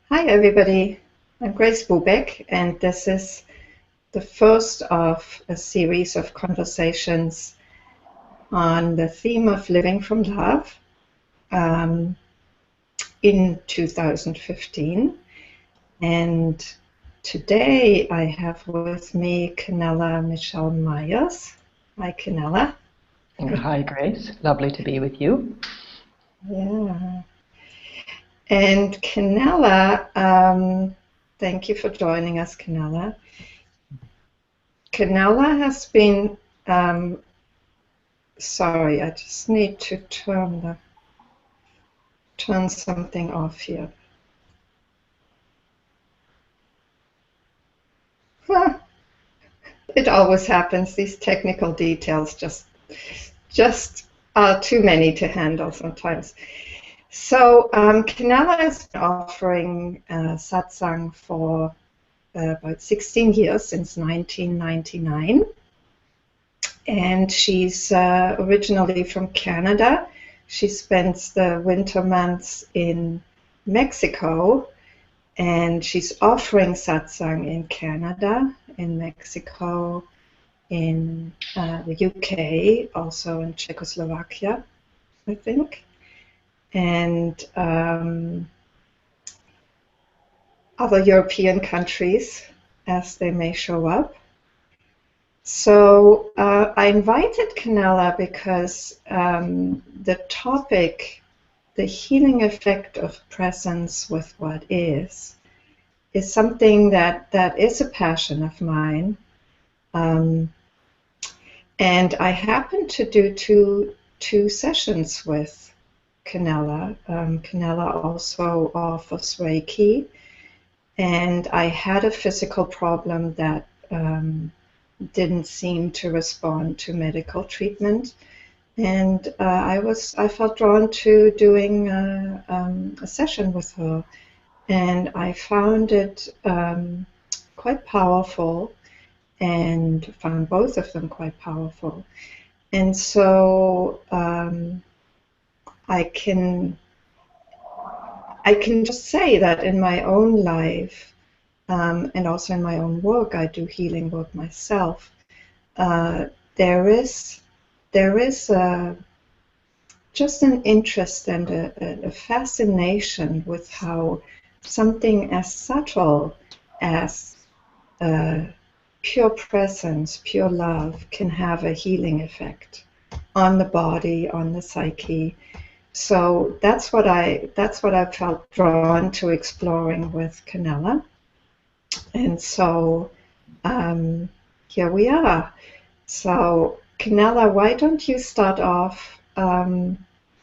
Hi everybody, I'm Grace Bubeck, and this is the first of a series of conversations on the theme of living from love in 2015. And today I have with me Canela Michelle Meyers. Hi Canela. Hi Grace, lovely to be with you. Yeah. And Canela, thank you for joining us, Canela. Canela has been, sorry, I just need to turn something off here. It always happens. These technical details just are too many to handle sometimes. So Canela has been offering satsang for about 16 years, since 1999. And she's originally from Canada. She spends the winter months in Mexico, and she's offering satsang in Canada, in Mexico, in the UK, also in Czechoslovakia, I think, and other European countries as they may show up. So I invited Canela because the topic, the healing effect of presence with what is something that is a passion of mine. And I happened to do two sessions with Canela. Canela also offers Reiki, and I had a physical problem that didn't seem to respond to medical treatment, and I felt drawn to doing a session with her, and I found it quite powerful, and found both of them quite powerful. And so I can just say that in my own life, and also in my own work, I do healing work myself. There is just an interest and a fascination with how something as subtle as pure presence, pure love, can have a healing effect on the body, on the psyche. So that's what I felt drawn to exploring with Canela. And so here we are. So Canela, why don't you start off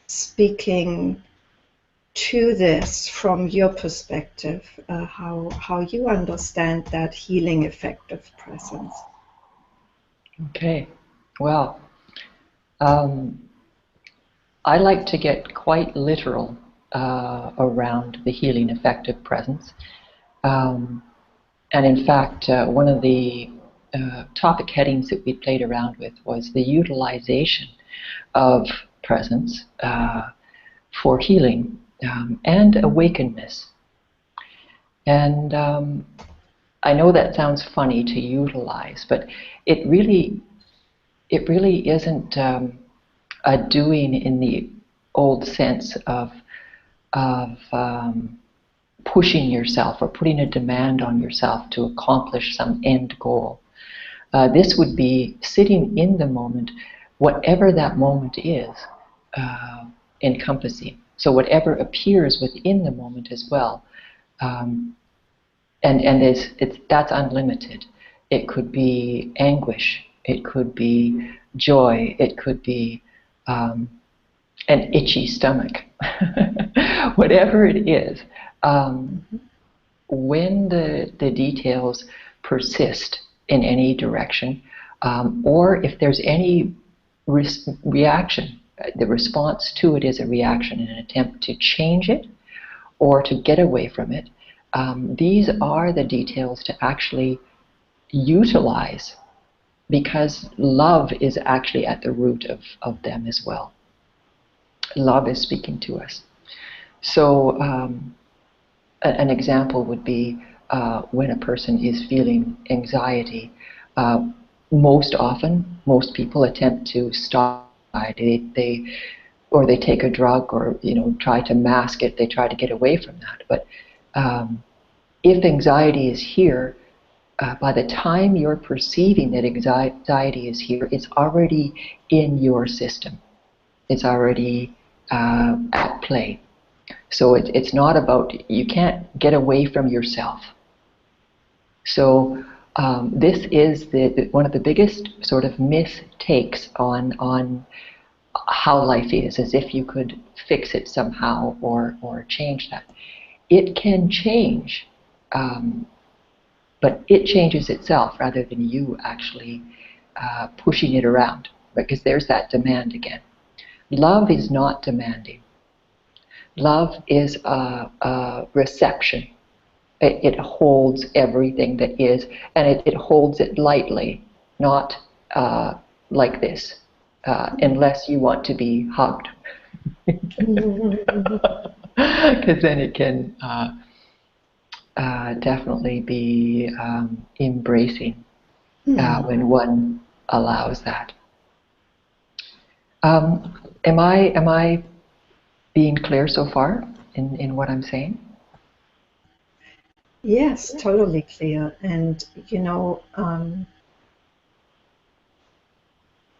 speaking to this from your perspective, how you understand that healing effect of presence? Okay, well, I like to get quite literal around the healing effect of presence. And in fact, one of the topic headings that we played around with was the utilization of presence for healing and awakenedness. And I know that sounds funny to utilize, but it really isn't a doing in the old sense of pushing yourself or putting a demand on yourself to accomplish some end goal. This would be sitting in the moment, whatever that moment is, encompassing. So whatever appears within the moment as well. And that's unlimited. It could be anguish, it could be joy, it could be an itchy stomach. Whatever it is, when the details persist in any direction, or if there's any reaction, the response to it is a reaction in an attempt to change it or to get away from it, these are the details to actually utilize, because love is actually at the root of them as well. Love is speaking to us. So an example would be when a person is feeling anxiety. Most often, most people attempt to stop anxiety. Or they take a drug, or try to mask it. They try to get away from that. But if anxiety is here, by the time you're perceiving that anxiety is here, it's already in your system. It's already at play. So it's not about, you can't get away from yourself. So this is one of the biggest sort of mistakes on how life is, as if you could fix it somehow or change that. It can change, but it changes itself rather than you actually pushing it around, because there's that demand again. Love is not demanding. Love is a reception. It holds everything that is, and it holds it lightly, not like this, unless you want to be hugged. Because then it can definitely be embracing when one allows that. Am I being clear so far in what I'm saying? Yes, totally clear. And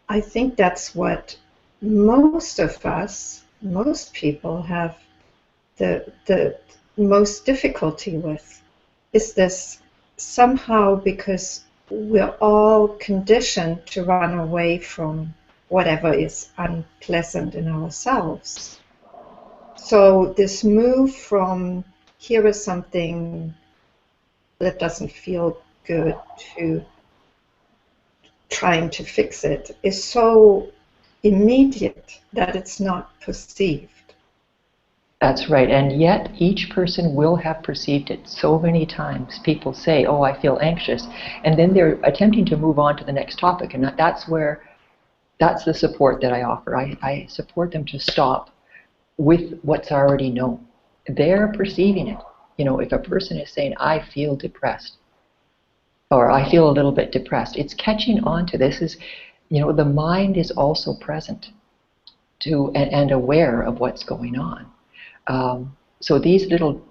I think that's what most of us, most people have the most difficulty with, is this somehow, because we're all conditioned to run away from whatever is unpleasant in ourselves. So this move from here is something that doesn't feel good to trying to fix it is so immediate that it's not perceived. That's right, and yet each person will have perceived it so many times. People say, oh, I feel anxious, and then they're attempting to move on to the next topic, and that's the support that I offer. I support them to stop with what's already known. They're perceiving it. If a person is saying, I feel depressed, or I feel a little bit depressed, it's catching on to this. The mind is also present and aware of what's going on. So these little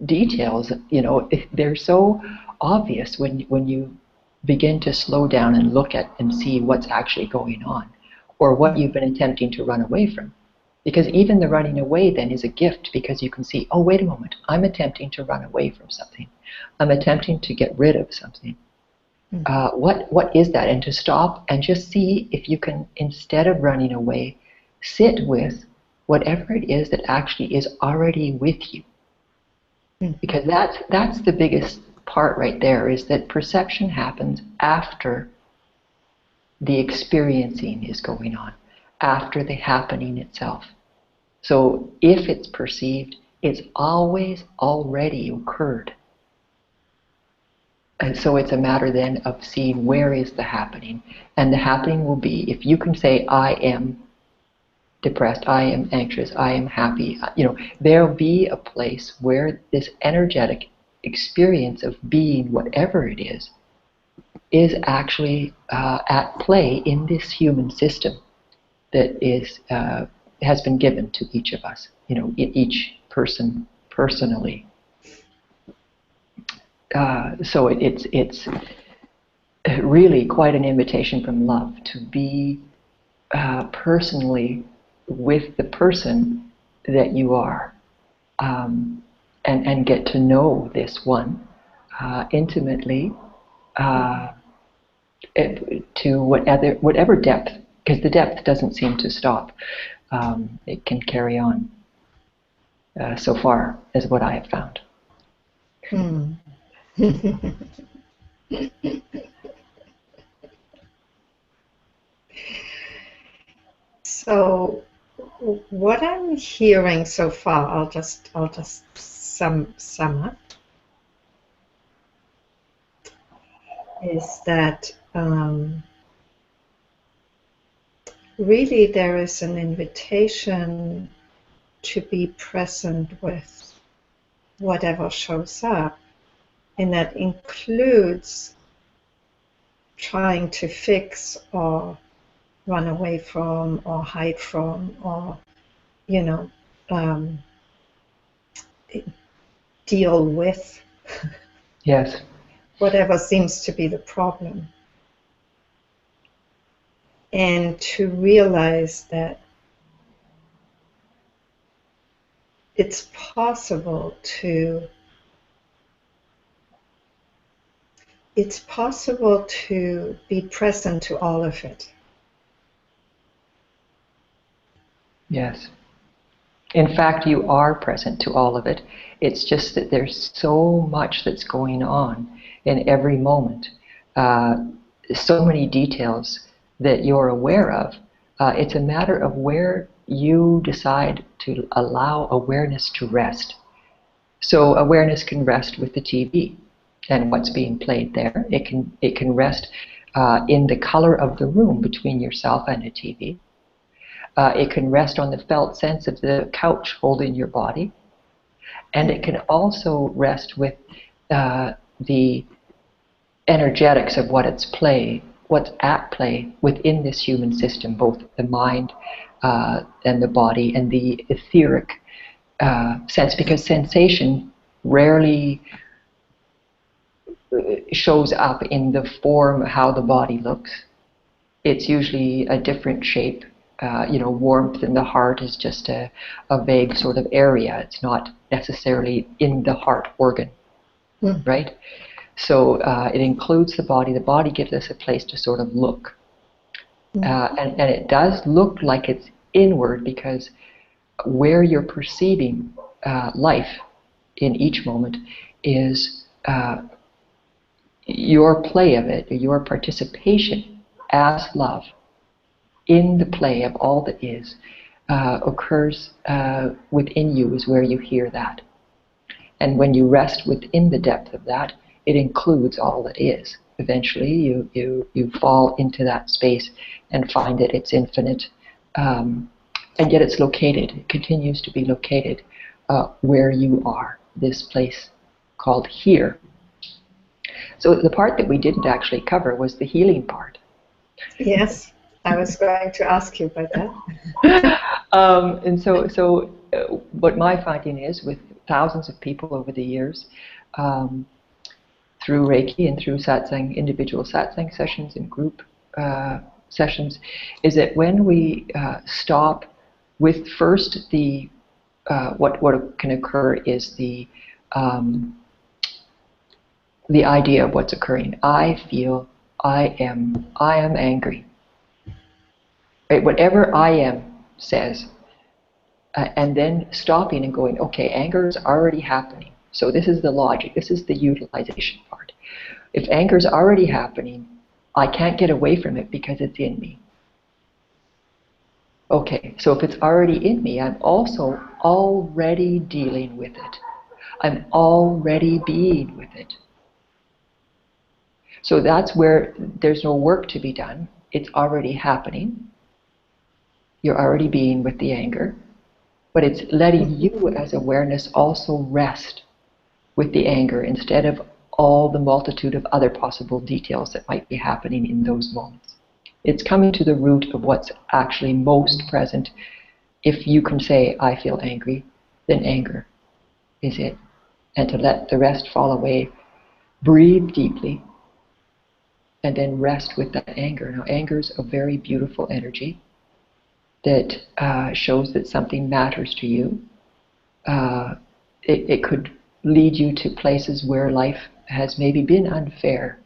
details, they're so obvious when you begin to slow down and look at and see what's actually going on, or what you've been attempting to run away from. Because even the running away then is a gift, because you can see, oh, wait a moment, I'm attempting to run away from something. I'm attempting to get rid of something. What is that? And to stop and just see if you can, instead of running away, sit with whatever it is that actually is already with you. Because that's the biggest part right there, is that perception happens after the experiencing is going on, after the happening itself. So if it's perceived, it's always already occurred. And so it's a matter then of seeing where is the happening. And the happening will be, if you can say, I am depressed, I am anxious, I am happy, there'll be a place where this energetic experience of being whatever it is actually at play in this human system that has been given to each of us, each person personally. So it's really quite an invitation from love to be personally with the person that you are, and get to know this one intimately, to whatever depth, because the depth doesn't seem to stop. It can carry on so far, is what I have found. So what I'm hearing so far, I'll just sum up, is that really there is an invitation to be present with whatever shows up. And that includes trying to fix or run away from or hide from or, you know, deal with Yes. whatever seems to be the problem. And to realize that it's possible to be present to all of it. Yes. In fact, you are present to all of it. It's just that there's so much that's going on in every moment. So many details that you're aware of. It's a matter of where you decide to allow awareness to rest. So awareness can rest with the TV and what's being played there. It can rest in the color of the room between yourself and a TV. It can rest on the felt sense of the couch holding your body. And it can also rest with the energetics of what's at play within this human system, both the mind and the body and the etheric sense, because sensation rarely shows up in the form how the body looks. It's usually a different shape. Warmth in the heart is just a vague sort of area. It's not necessarily in the heart organ, right? So it includes the body. The body gives us a place to sort of look. And it does look like it's inward, because where you're perceiving life in each moment is your play of it, your participation as love in the play of all that is, occurs within you, is where you hear that. And when you rest within the depth of that, it includes all that is. Eventually you fall into that space and find that it's infinite, and yet it's located, it continues to be located where you are, this place called here. So the part that we didn't actually cover was the healing part. Yes, I was going to ask you about that. And so what my finding is, with thousands of people over the years, through Reiki and through satsang, individual satsang sessions and group sessions, is that when we stop with first the what can occur is the idea of what's occurring. I feel, I am angry. Right? Whatever I am says, and then stopping and going, okay, anger is already happening. So this is the logic, this is the utilization part. If anger is already happening, I can't get away from it because it's in me. Okay, so if it's already in me, I'm also already dealing with it. I'm already being with it. So that's where there's no work to be done. It's already happening. You're already being with the anger. But it's letting you as awareness also rest with the anger instead of all the multitude of other possible details that might be happening in those moments. It's coming to the root of what's actually most present. If you can say, I feel angry, then anger is it. And to let the rest fall away, breathe deeply, and then rest with that anger. Now, anger is a very beautiful energy that shows that something matters to you. It could lead you to places where life has maybe been unfair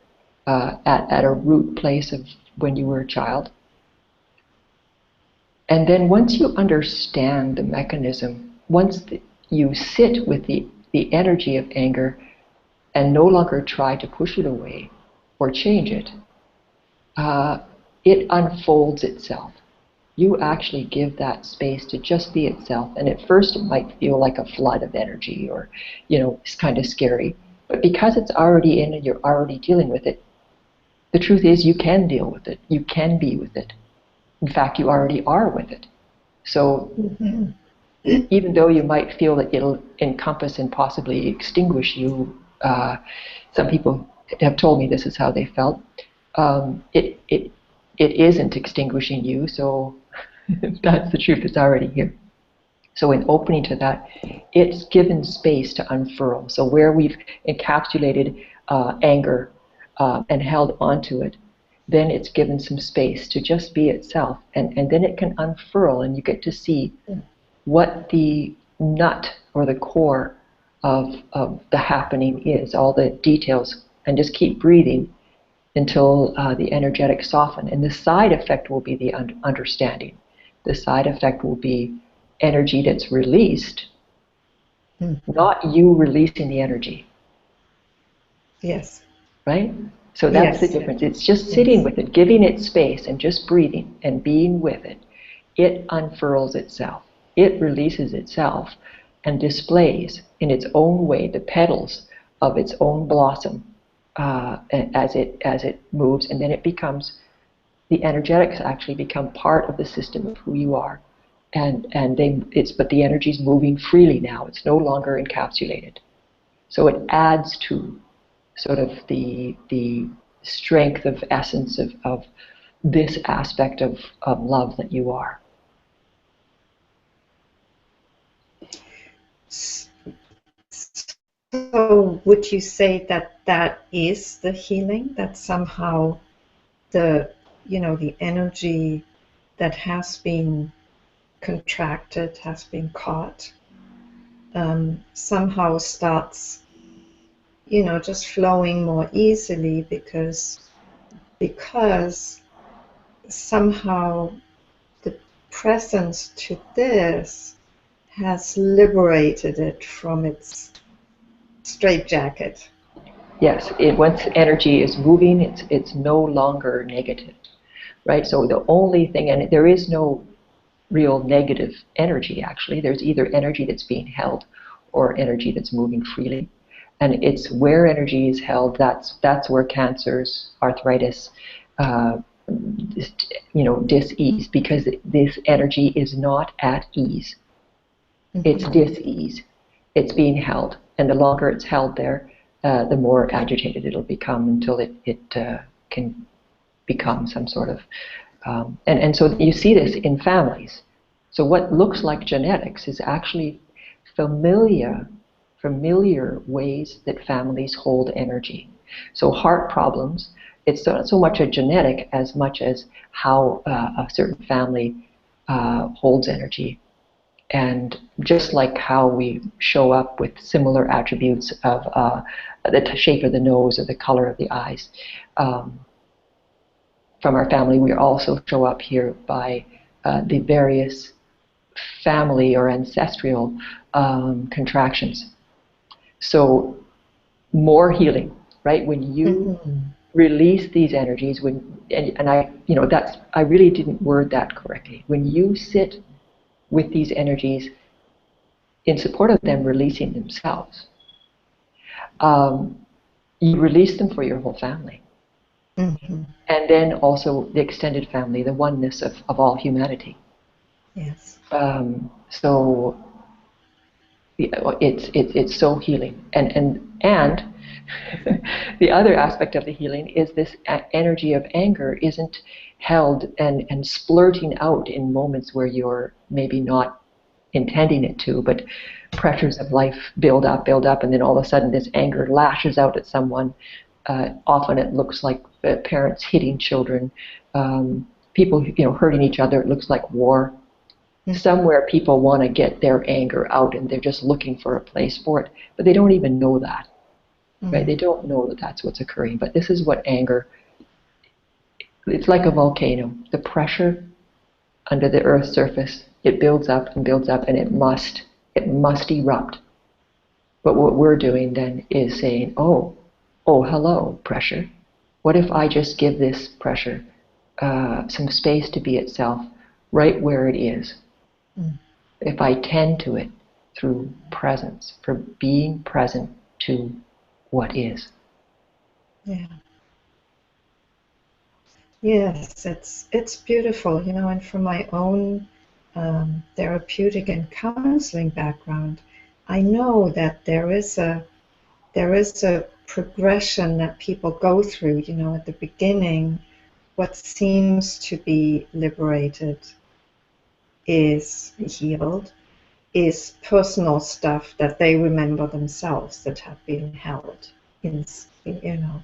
at a root place of when you were a child. And then once you understand the mechanism, once you sit with the energy of anger and no longer try to push it away or change it, it unfolds itself. You actually give that space to just be itself. And at first it might feel like a flood of energy, or, it's kind of scary. But because it's already in and you're already dealing with it, the truth is you can deal with it. You can be with it. In fact, you already are with it. So even though you might feel that it'll encompass and possibly extinguish you, some people have told me this is how they felt. It isn't extinguishing you, so that's the truth. It's already here. So in opening to that, it's given space to unfurl. So where we've encapsulated anger and held onto it, then it's given some space to just be itself, and then it can unfurl, and you get to see what the nut or the core of the happening is, all the details, and just keep breathing until the energetics soften. And the side effect will be the understanding. The side effect will be energy that's released, not you releasing the energy. Yes. Right? So that's the difference. It's just sitting with it, giving it space and just breathing and being with it. It unfurls itself. It releases itself and displays in its own way the petals of its own blossom as it moves, and then it becomes, the energetics actually become part of the system of who you are, but the energy's moving freely now. It's no longer encapsulated, so it adds to sort of the strength of essence of this aspect of love that you are. So would you say that is the healing, that somehow the energy that has been contracted, has been caught, somehow starts just flowing more easily because somehow the presence to this has liberated it from its straitjacket. Yes, once energy is moving, it's no longer negative, right? So the only thing, and there is no real negative energy actually. There's either energy that's being held or energy that's moving freely, and it's where energy is held. That's where cancers, arthritis, dis-ease, because this energy is not at ease. It's dis-ease. It's being held, and the longer it's held there, the more agitated it'll become until it can become some sort of and so you see this in families. So what looks like genetics is actually familiar ways that families hold energy. So heart problems, it's not so much a genetic as much as how a certain family holds energy. And just like how we show up with similar attributes of the shape of the nose or the color of the eyes, from our family, we also show up here by the various family or ancestral contractions. So more healing, right? When you release these energies, and I really didn't word that correctly. When you sit with these energies in support of them releasing themselves, you release them for your whole family. And then also the extended family, the oneness of all humanity. Yes. So it's so healing, and the other aspect of the healing is this energy of anger isn't held and splurting out in moments where you're maybe not intending it to, but pressures of life build up, and then all of a sudden this anger lashes out at someone. Often it looks like parents hitting children, people hurting each other. It looks like war. Somewhere people want to get their anger out, and they're just looking for a place for it, but they don't even know that, right? They don't know that that's what's occurring. But this is what anger. It's like a volcano. The pressure under the Earth's surface, it builds up, and it must erupt. But what we're doing then is saying, oh, hello, pressure. What if I just give this pressure some space to be itself right where it is? If I tend to it through presence, for being present to what is. Yeah. Yes, it's beautiful, and from my own therapeutic and counseling background, I know that there is a progression that people go through. You know, at the beginning, what seems to be liberated is healed, is personal stuff that they remember themselves that have been held in, you know,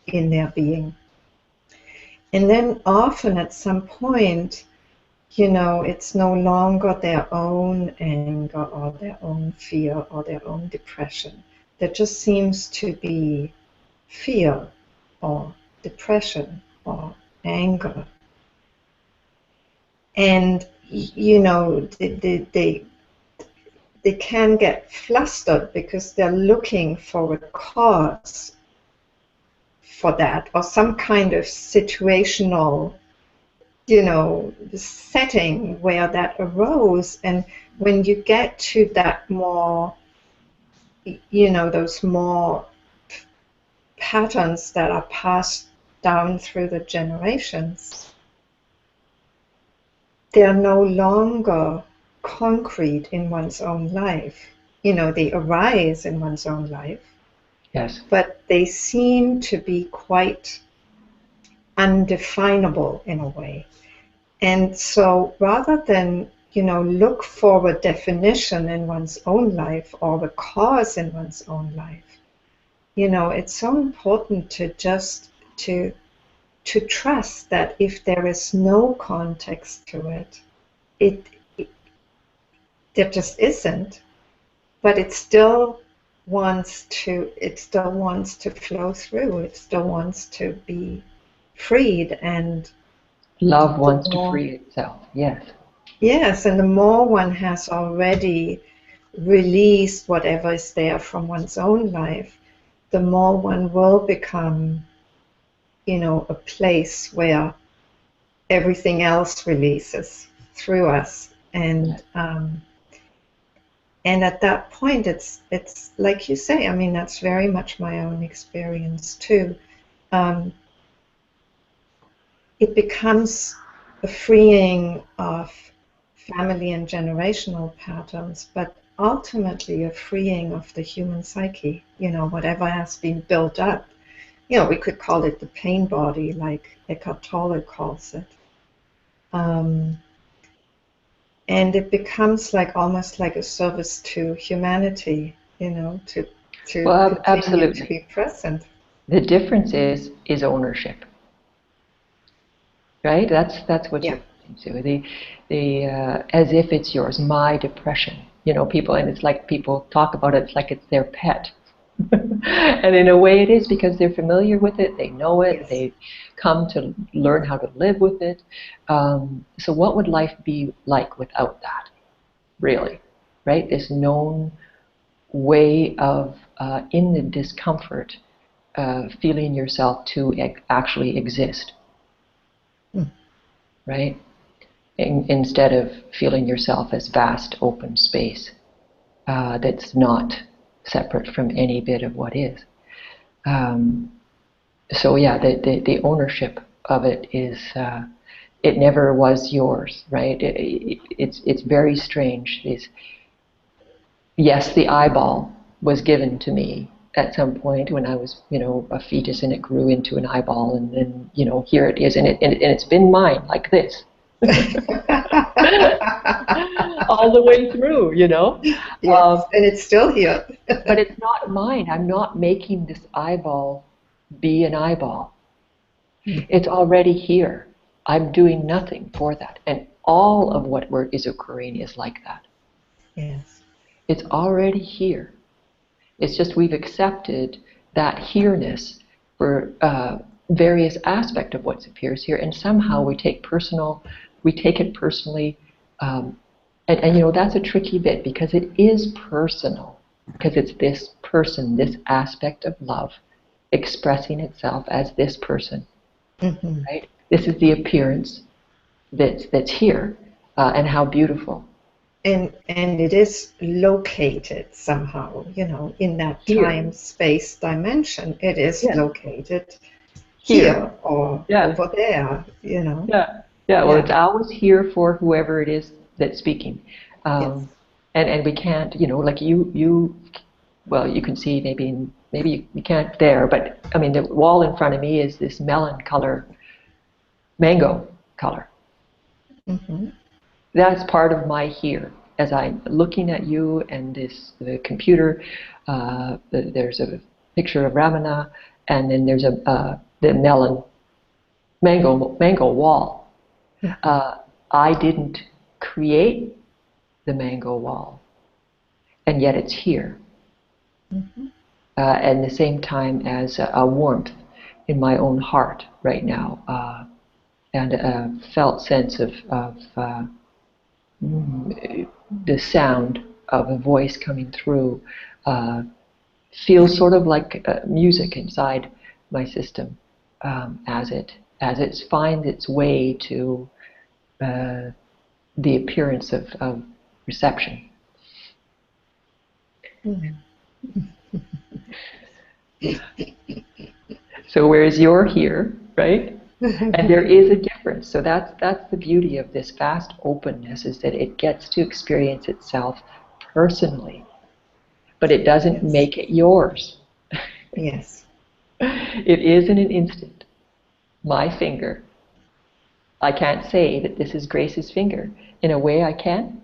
in their being. And then often at some point, you know, it's no longer their own anger or their own fear or their own depression. There just seems to be fear or depression or anger. And, you know, they can get flustered because they're looking for a cause for that, or some kind of situational, you know, setting where that arose. And when you get to that more, you know, those more patterns that are passed down through the generations, they're no longer concrete in one's own life. You know, they arise in one's own life. Yes. But they seem to be quite undefinable in a way. And so rather than, you know, look for a definition in one's own life or a cause in one's own life, you know, it's so important to just to trust that if there is no context to it, there just isn't, but it still wants to flow through. It still wants to be freed. And love wants to free itself. Yes. Yes, and the more one has already released whatever is there from one's own life, the more one will become, you know, a place where everything else releases through us. And at that point, it's like you say. I mean, that's very much my own experience too. It becomes a freeing of family and generational patterns, but ultimately a freeing of the human psyche. You know, whatever has been built up. You know, we could call it the pain body, like Eckhart Tolle calls it. And it becomes like almost like a service to humanity, you know, to Well, continue absolutely. to be present. The difference is ownership, right? That's what you're into. The as if it's yours. My depression, you know, people, and it's like people talk about it. It's like it's their pet. And in a way it is, because they're familiar with it, they know it, Yes. they come to learn how to live with it. So what would life be like without that, really? Right? This known way of, in the discomfort, feeling yourself to actually exist. Right? Instead of feeling yourself as vast open space that's not separate from any bit of what is. So yeah, the ownership of it is, it never was yours, right? It's very strange. Yes, the eyeball was given to me at some point when I was, you know, a fetus, and it grew into an eyeball, and then, you know, here it is, and it's been mine like this. All the way through, you know. Yes, and it's still here. But it's not mine. I'm not making this eyeball be an eyeball. It's already here. I'm doing nothing for that. And all of what is occurring is like that. Yes. It's already here. It's just we've accepted that here-ness for various aspects of what appears here, and somehow we take it personally. And you know, that's a tricky bit, because it is personal, because it's this person, this aspect of love expressing itself as this person. Right? This is the appearance that's here, and how beautiful. And it is located somehow, you know, in that Here. time-space dimension. It is located here or over there, you know. Yeah. Well, it's always here for whoever it is that's speaking. Yes. And we can't, like well, you can see maybe you can't there, but I mean, the wall in front of me is this melon color, mango color. Mm-hmm. That's part of my here. As I'm looking at you and the computer, there's a picture of Ramana, and then there's the mango wall. I didn't create the mango wall, and yet it's here. Mm-hmm. At the same time as a warmth in my own heart right now, and a felt sense of the sound of a voice coming through feels sort of like music inside my system, as it finds its way to the appearance of reception. Mm. So whereas you're here, right? And there is a difference. So that's the beauty of this vast openness, is that it gets to experience itself personally, but it doesn't Yes. make it yours. Yes. It is in an instant. My finger. I can't say that this is Grace's finger. In a way I can,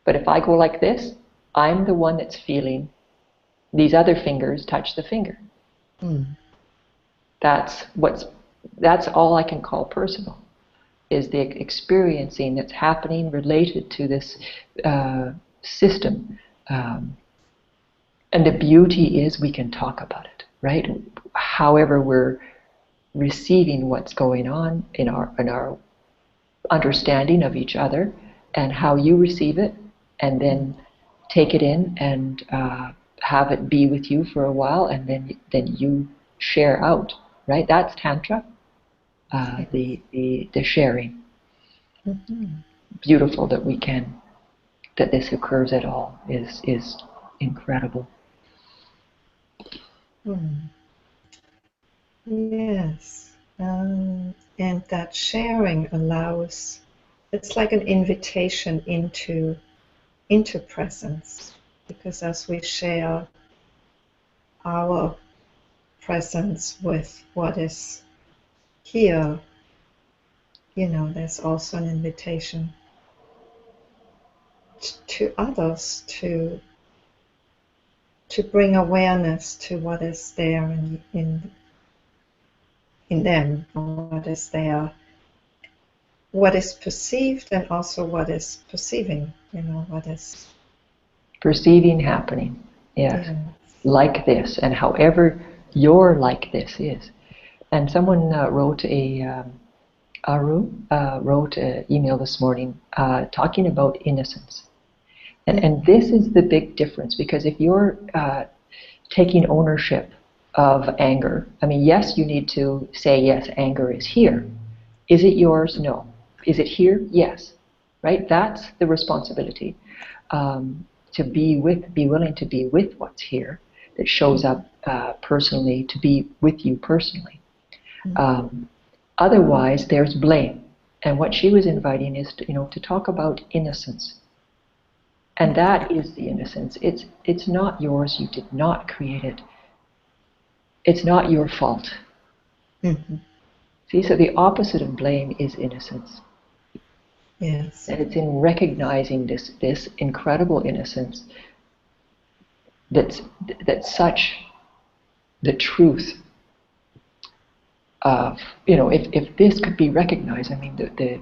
but if I go like this, I'm the one that's feeling these other fingers touch the finger. Mm. That's all I can call personal, is the experiencing that's happening related to this system. And the beauty is we can talk about it, right? However we're receiving what's going on in our understanding of each other, and how you receive it, and then take it in and have it be with you for a while, and then you share out, right? That's Tantra, Yes. the sharing. Mm-hmm. Beautiful that this occurs at all is incredible. Mm. Yes. And that sharing allows, it's like an invitation into presence, because as we share our presence with what is here, there's also an invitation to others to bring awareness to what is there in them, what is there, what is perceived, and also what is perceiving, what is Perceiving happening, yes, yeah. like this, and however your like this is. And someone wrote Aru wrote an email this morning talking about innocence. And this is the big difference, because if you're taking ownership of anger, I mean, yes, you need to say, yes, anger is here. Is it yours? No. Is it here? Yes. Right? That's the responsibility. To be willing to be with what's here, that shows up personally, to be with you personally. Otherwise, there's blame. And what she was inviting is to talk about innocence. And that is the innocence. It's not yours. You did not create it. It's not your fault. Mm-hmm. See, so the opposite of blame is innocence. Yes. And it's in recognizing this incredible innocence that's such the truth of, if this could be recognized, I mean, the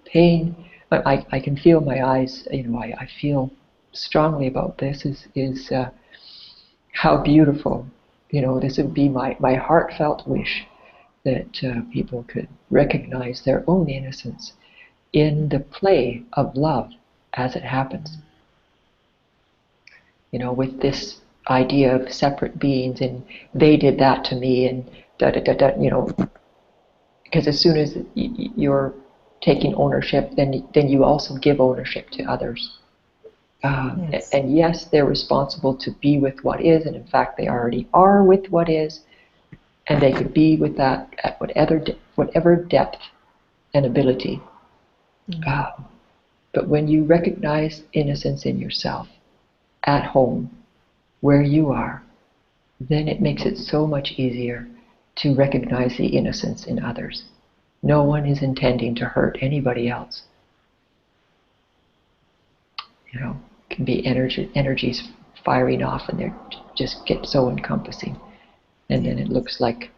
pain, I can feel my eyes, I feel strongly about this, is how beautiful, this would be my heartfelt wish, that people could recognize their own innocence in the play of love as it happens. With this idea of separate beings, and they did that to me, and because as soon as you're taking ownership, then you also give ownership to others. Yes. And yes, they're responsible to be with what is, and in fact they already are with what is, and they could be with that at whatever depth and ability. But when you recognize innocence in yourself, at home, where you are, then it makes it so much easier to recognize the innocence in others. No one is intending to hurt anybody else. You know, it can be energies firing off, and they just get so encompassing. And then it looks like,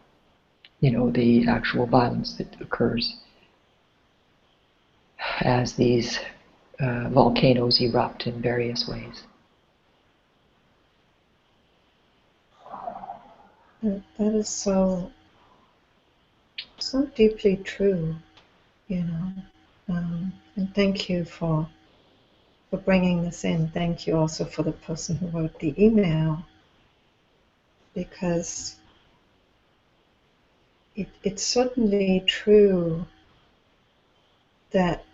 you know, the actual violence that occurs as these volcanoes erupt in various ways. That is so deeply true, you know. And thank you for bringing this in. Thank you also for the person who wrote the email, because it's certainly true that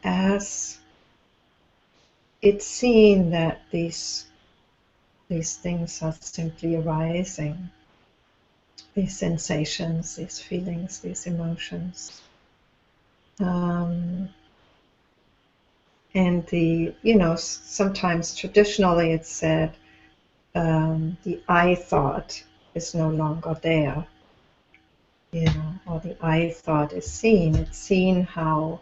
as it's seen that these things are simply arising, these sensations, these feelings, these emotions, and sometimes traditionally it's said the I thought is no longer there, or the I thought is seen. It's seen how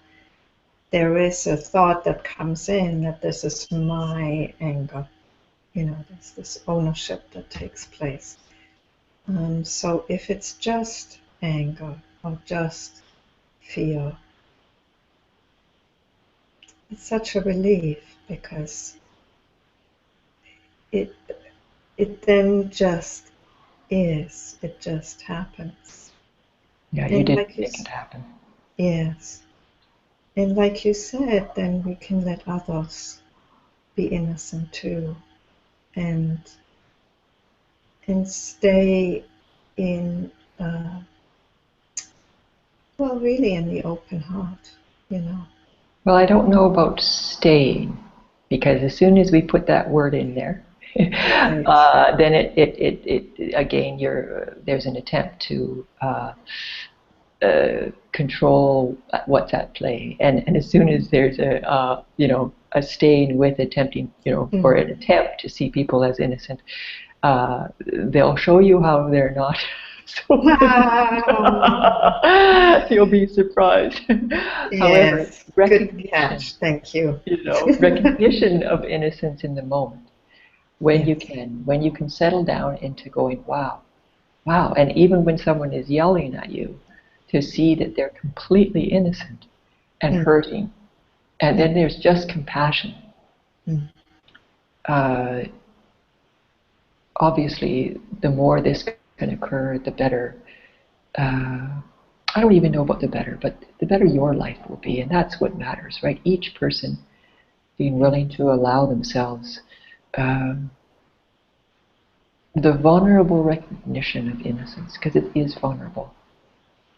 there is a thought that comes in that this is my anger. There's this ownership that takes place. So if it's just anger or just fear, it's such a relief, because it then just is. It just happens. Yeah, you didn't make it happen. Yes. And like you said, then we can let others be innocent too, and stay in, really in the open heart, Well, I don't know about staying, because as soon as we put that word in there, right. Then it again, there's an attempt to control what's at play, and as soon as there's a staying with attempting, or an attempt to see people as innocent, they'll show you how they're not. You'll be surprised. Yes. However, Good catch. Thank you. Recognition of innocence in the moment, when you can settle down into going, wow, and even when someone is yelling at you, to see that they're completely innocent and hurting, and then there's just compassion. Obviously, the more this can occur, the better. I don't even know about the better, but the better your life will be, and that's what matters, right? Each person being willing to allow themselves the vulnerable recognition of innocence, because it is vulnerable.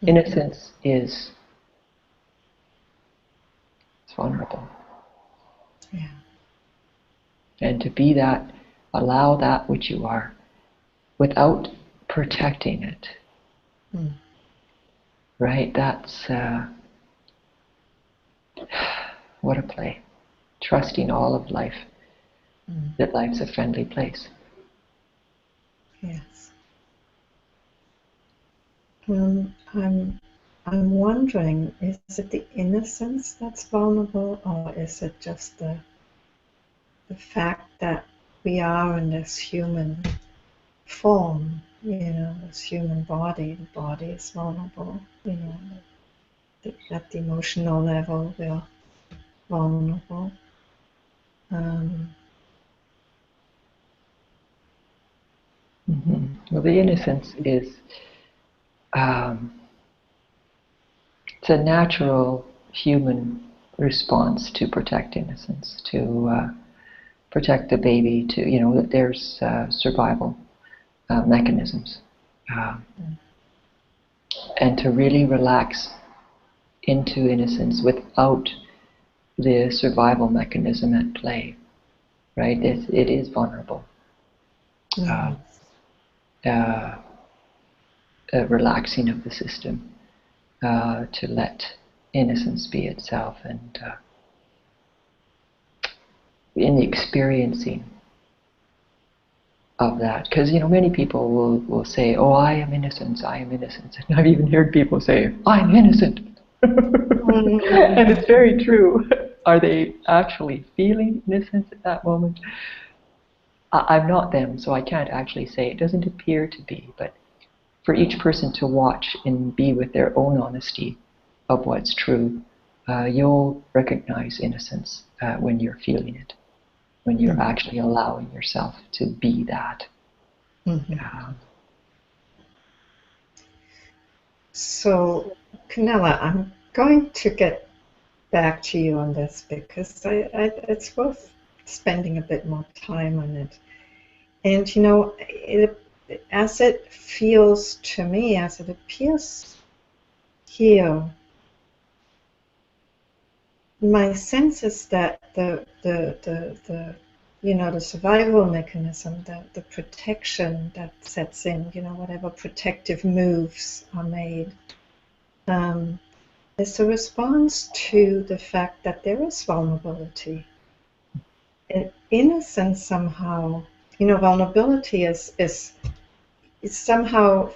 Innocence is vulnerable. Yeah. And to be that, allow that which you are, without protecting it. Right? That's what a play. Trusting all of life, that life's a friendly place. Yes. I'm wondering, is it the innocence that's vulnerable, or is it just the fact that we are in this human form, this human body? The body is vulnerable, at the emotional level we're vulnerable. Well, the innocence is it's a natural human response to protect innocence, to protect the baby, to, that there's survival mechanisms. And to really relax into innocence without the survival mechanism at play, right? It is vulnerable. A relaxing of the system to let innocence be itself, and in the experiencing of that. Because, many people will say, oh, I am innocence, I am innocence. And I've even heard people say, I'm innocent. And it's very true. Are they actually feeling innocence at that moment? I'm not them, so I can't actually say. It doesn't appear to be, but for each person to watch and be with their own honesty of what's true, you'll recognize innocence when you're feeling it, when you're actually allowing yourself to be that. So, Canela, I'm going to get back to you on this because it's worth spending a bit more time on it. And as it feels to me, as it appears here, my sense is that the survival mechanism, the protection that sets in, whatever protective moves are made, is a response to the fact that there is vulnerability. And innocence somehow, vulnerability is somehow,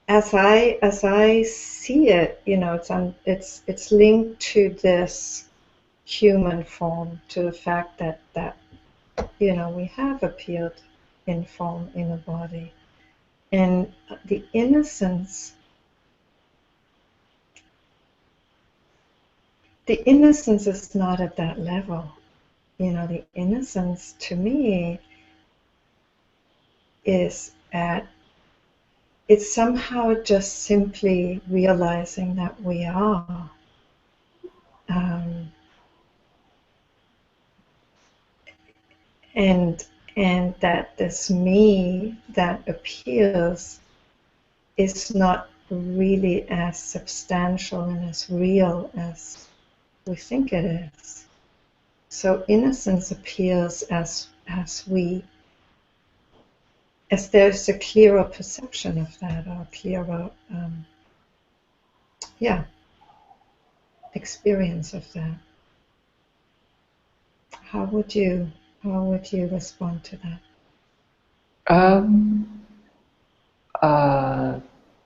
as I see it, it's linked to this human form, to the fact that we have appeared in form in a body, and the innocence is not at that level. The innocence to me is it's somehow just simply realizing that we are. And that this me that appears is not really as substantial and as real as we think it is. So innocence appears as there's a clearer perception of that, or a clearer experience of that. How would you respond to that?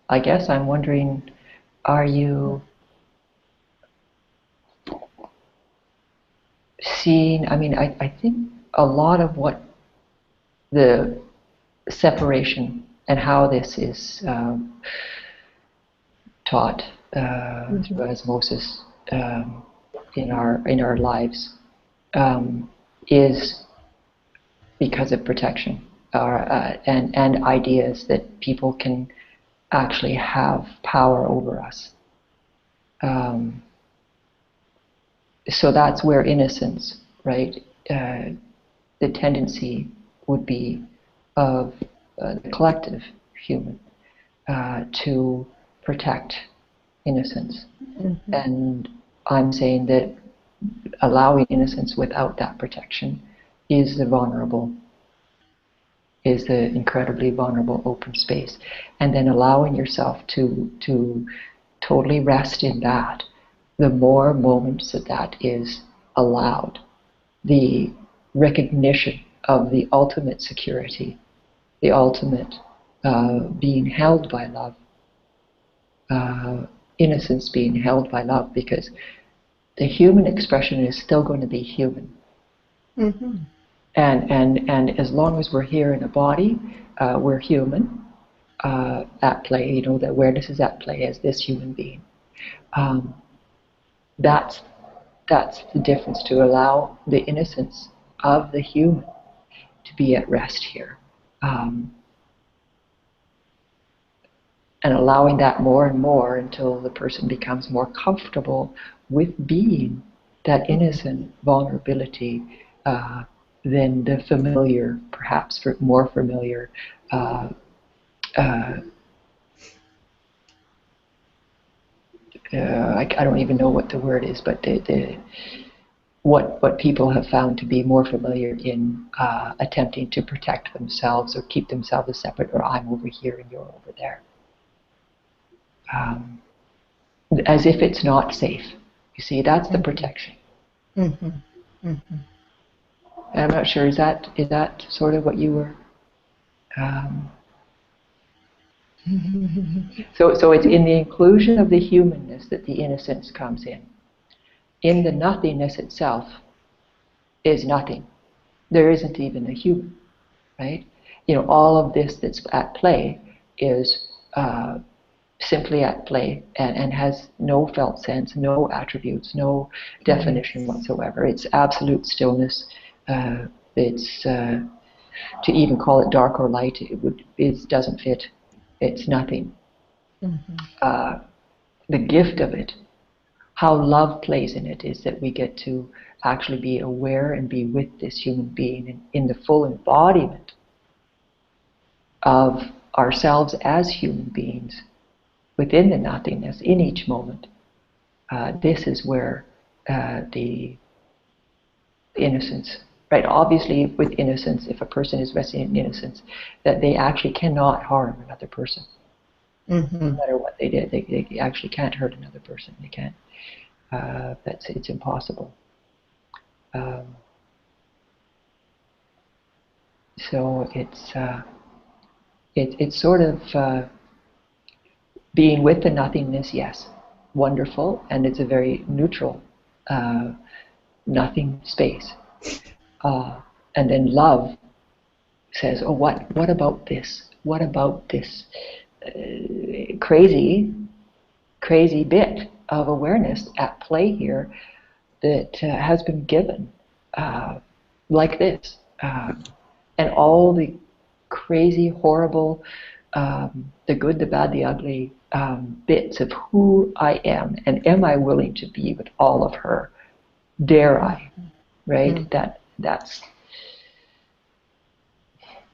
I guess I'm wondering, are you seeing, I think a lot of what the separation and how this is taught through osmosis in our lives is because of protection, and ideas that people can actually have power over us. So that's where innocence, right? The tendency would be of the collective human to protect innocence. And I'm saying that allowing innocence without that protection is the incredibly vulnerable open space. And then allowing yourself to totally rest in that, the more moments that is allowed, the recognition of the ultimate security, the ultimate being held by love, innocence being held by love, because the human expression is still going to be human. And as long as we're here in a body, we're human at play. The awareness is at play as this human being. That's the difference, to allow the innocence of the human to be at rest here. And allowing that more and more until the person becomes more comfortable with being that innocent vulnerability than the familiar, perhaps more familiar I don't even know what the word is, but what people have found to be more familiar in attempting to protect themselves or keep themselves separate, or I'm over here and you're over there. As if it's not safe. You see, that's the protection. Mm-hmm. And I'm not sure, is that sort of what you were... So it's in the inclusion of the humanness that the innocence comes in. In the nothingness itself is nothing. There isn't even a human, right? All of this that's at play is simply at play and has no felt sense, no attributes, no definition whatsoever. It's absolute stillness. It's to even call it dark or light, it doesn't fit. It's nothing. Mm-hmm. The gift of it, how love plays in it, is that we get to actually be aware and be with this human being in the full embodiment of ourselves as human beings within the nothingness in each moment. This is where the innocence, right? Obviously, with innocence, if a person is resting in innocence, that they actually cannot harm another person. Mm-hmm. No matter what they did, they actually can't hurt another person. They can't. It's impossible. So it's sort of being with the nothingness, yes, wonderful, and it's a very neutral, nothing space. And then love says, oh, what about this? What about this crazy bit of awareness at play here that has been given like this? And all the crazy, horrible, the good, the bad, the ugly bits of who I am, and am I willing to be with all of her? Dare I? Right? Mm.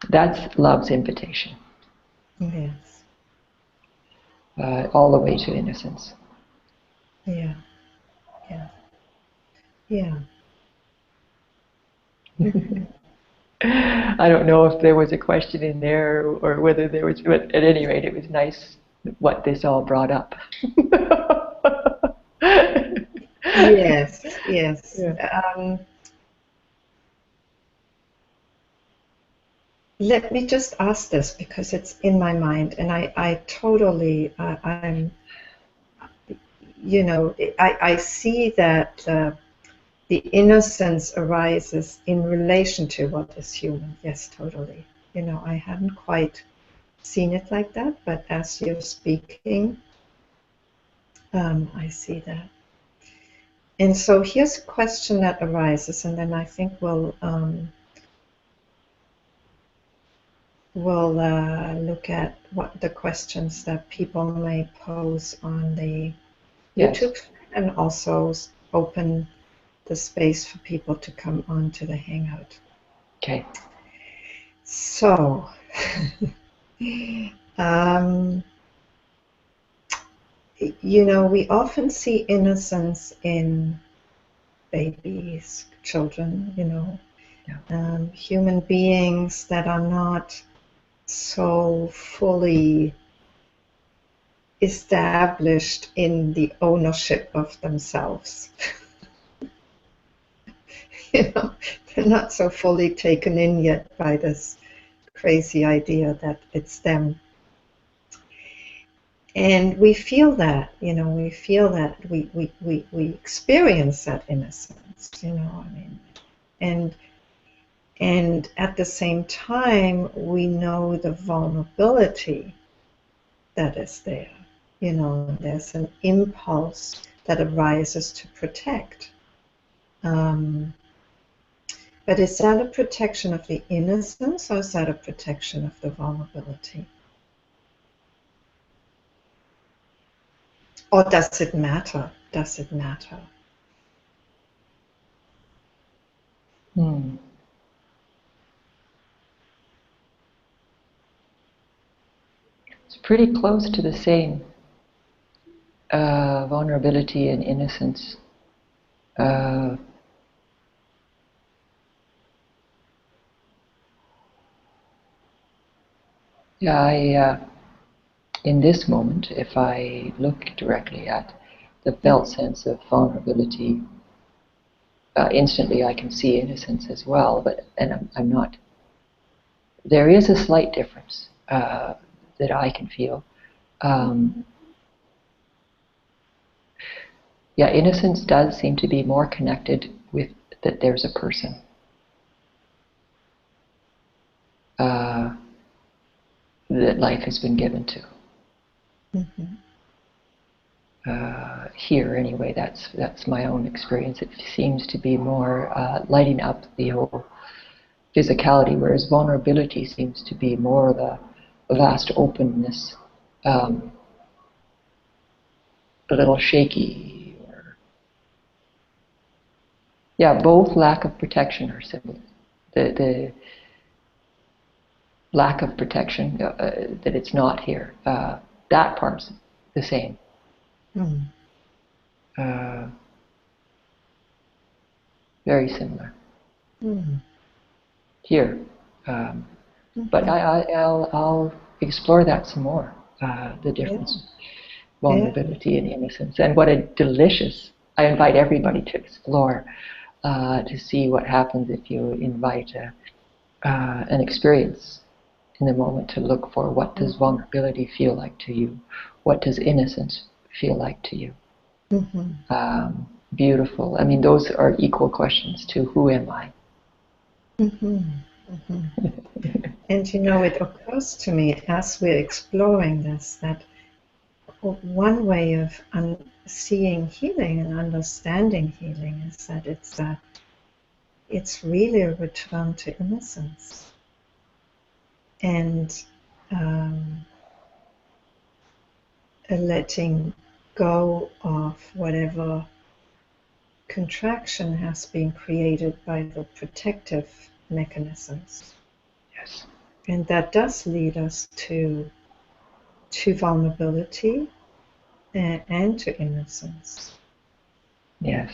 That's love's invitation. Yes. All the way to innocence. Yeah. Yeah. Yeah. I don't know if there was a question in there or whether there was, but at any rate, it was nice what this all brought up. Yes, yes. Yeah. Let me just ask this because it's in my mind, and I totally, I see that the innocence arises in relation to what is human. Yes, totally. I hadn't quite seen it like that, but as you're speaking, I see that. And so here's a question that arises, and then I think we'll look at what the questions that people may pose on the YouTube, yes, and also open the space for people to come on to the Hangout. Okay. So, we often see innocence in babies, children, Yeah. Human beings that are not so fully established in the ownership of themselves. They're not so fully taken in yet by this crazy idea that it's them. And we feel that, we feel that we experience that innocence, and at the same time, we know the vulnerability that is there. There's an impulse that arises to protect. But is that a protection of the innocence, or is that a protection of the vulnerability? Or does it matter? Does it matter? It's pretty close to the same vulnerability and innocence. In this moment, if I look directly at the felt sense of vulnerability, instantly I can see innocence as well, and I'm not. There is a slight difference that I can feel. Yeah, innocence does seem to be more connected with that there's a person. That life has been given to. Here, anyway, that's my own experience. It seems to be more lighting up the whole physicality, whereas vulnerability seems to be more of a vast openness, a little shaky, or both lack of protection are similar. The lack of protection, that it's not here, that part's the same. Very similar. Here. But I'll explore that some more, the difference, vulnerability and innocence. And what a delicious, I invite everybody to explore, to see what happens if you invite an experience in the moment to look for what does vulnerability feel like to you, what does innocence feel like to you. Beautiful. I mean, those are equal questions to who am I? And it occurs to me as we're exploring this that one way of seeing healing and understanding healing is that it's really a return to innocence and a letting go of whatever contraction has been created by the protective mechanisms. Yes. And that does lead us to vulnerability and to innocence. Yes.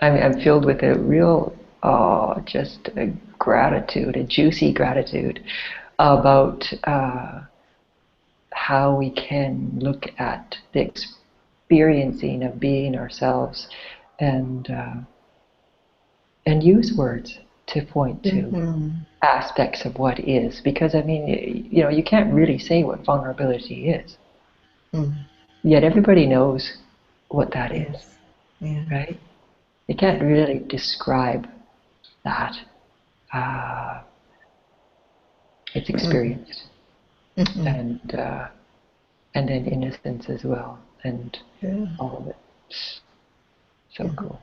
I mean, I'm filled with a real, just a gratitude, a juicy gratitude about how we can look at the experiencing of being ourselves and use words to point to aspects of what is. Because, I mean, you can't really say what vulnerability is. Yet everybody knows what that is, right? You can't really describe that. It's experienced. And then innocence as well, and all of it. So cool.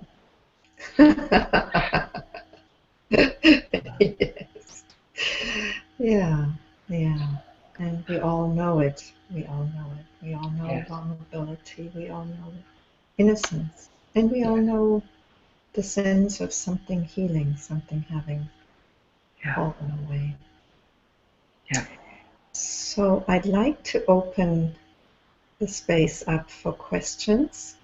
Yes. Yeah. And we all know it. We all know vulnerability. We all know innocence. And we all know the sense of something healing, something having fallen away. Yeah. So I'd like to open the space up for questions.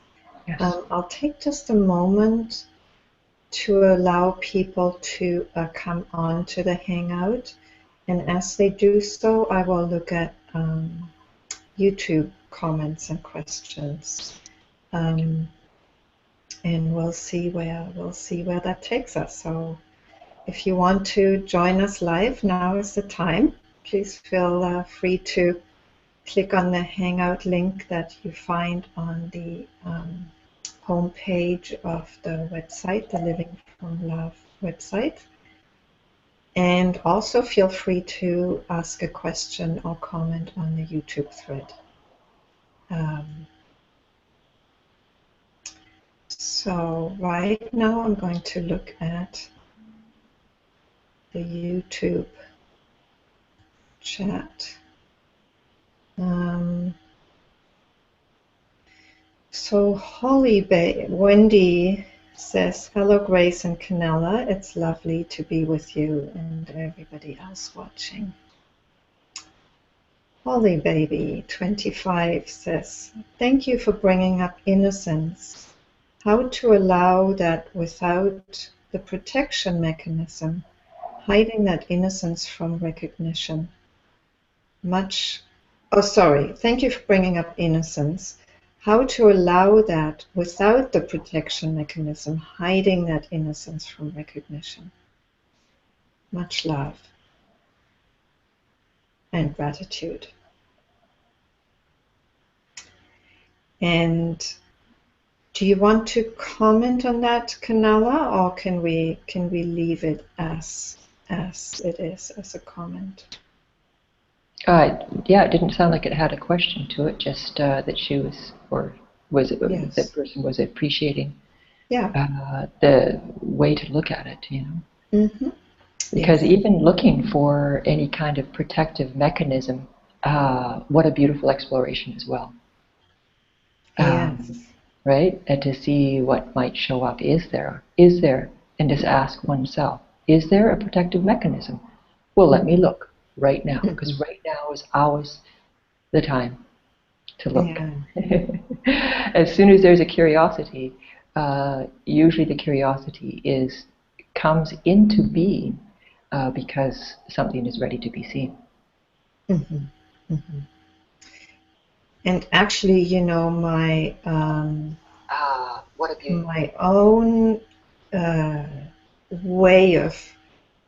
Yes. I'll take just a moment to allow people to come on to the Hangout. And as they do so, I will look at YouTube comments and questions. And we'll see where that takes us. So if you want to join us live, now is the time. Please feel free to click on the Hangout link that you find on the homepage of the website, the Living from Love website. And also feel free to ask a question or comment on the YouTube thread. So right now I'm going to look at the YouTube chat. So Wendy says, hello Grace and Canela, it's lovely to be with you and everybody else watching. Holly Baby 25 says, thank you for bringing up innocence. How to allow that without the protection mechanism, hiding that innocence from recognition. Thank you for bringing up innocence. how to allow that without the protection mechanism, hiding that innocence from recognition. Much love and gratitude. And do you want to comment on that, Canela, or can we leave it as it is, as a comment? Yeah, it didn't sound like it had a question to it, just that she was, or was it, yes. that person was appreciating the way to look at it, you know. Mm-hmm. Because yes. even looking for any kind of protective mechanism, what a beautiful exploration as well. Yes. Right? And to see what might show up. Is there, and just ask oneself, is there a protective mechanism? Well, let me look right now, because right now is always the time to look. Yeah. As soon as there's a curiosity, usually the curiosity comes into being because something is ready to be seen. Mm-hmm. Mm-hmm. And actually, you know, my my own way of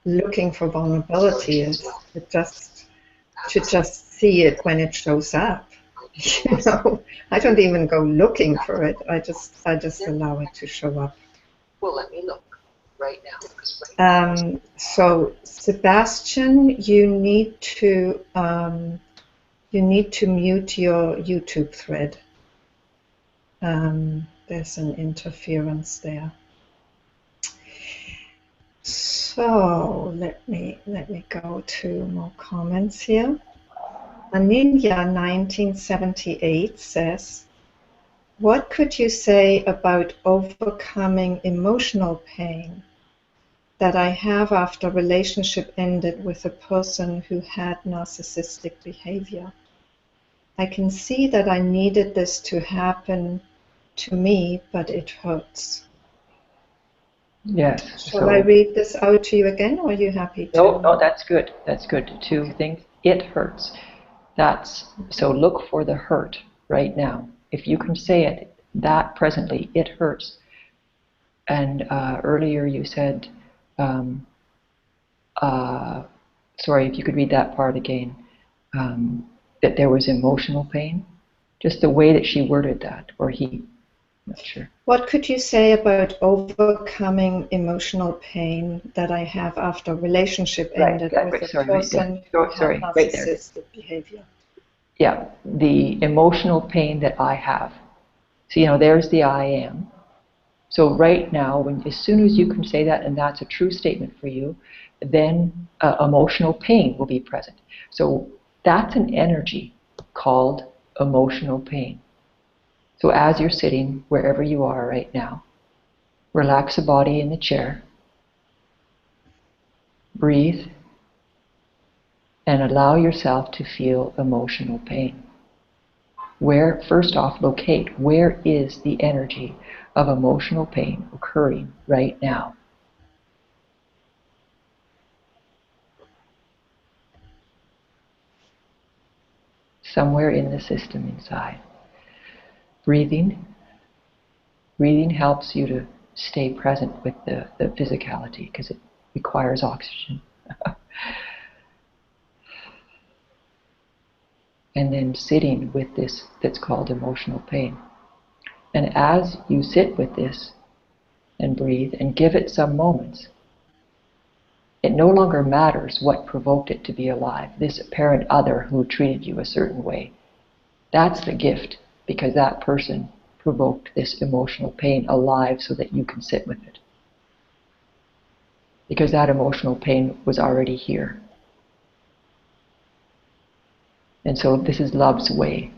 looking for vulnerability is to just see it when it shows up. You know, I don't even go looking for it. I just allow it to show up. Well, let me look right now. So Sebastian, you need to mute your YouTube thread. There's an interference there. So let me go to more comments here. Anilia 1978 says, what could you say about overcoming emotional pain that I have after a relationship ended with a person who had narcissistic behavior? I can see that I needed this to happen to me, but it hurts. Yes. Shall I read this out to you again, or are you happy to? No, that's good. That's good. Two things. It hurts. So look for the hurt right now. If you can say it, that presently, it hurts. And earlier you said, sorry, if you could read that part again, that there was emotional pain. Just the way that she worded that, or he, I'm not sure. What could you say about overcoming emotional pain that I have after a relationship ended with a person who had narcissistic behavior? Yeah, the emotional pain that I have. So, you know, there's the I am. So right now, as soon as you can say that, and that's a true statement for you, then emotional pain will be present. So that's an energy called emotional pain. So as you're sitting, wherever you are right now, relax the body in the chair, breathe, and allow yourself to feel emotional pain. First off, locate where is the energy of emotional pain occurring right now. Somewhere in the system inside. Breathing helps you to stay present with the physicality because it requires oxygen. And then sitting with this that's called emotional pain. And as you sit with this and breathe and give it some moments, it no longer matters what provoked it to be alive. This apparent other who treated you a certain way. That's the gift, because that person provoked this emotional pain alive so that you can sit with it. Because that emotional pain was already here. And so this is love's way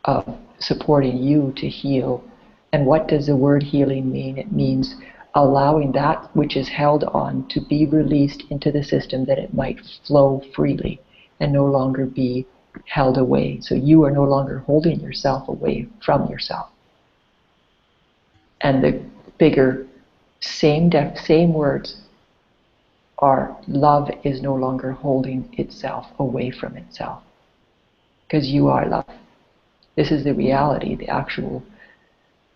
of supporting you to heal. And what does the word healing mean? It means allowing that which is held on to be released into the system, that it might flow freely and no longer be held away. So you are no longer holding yourself away from yourself. And the bigger, same words are, love is no longer holding itself away from itself. Because you are love. This is the reality, the actual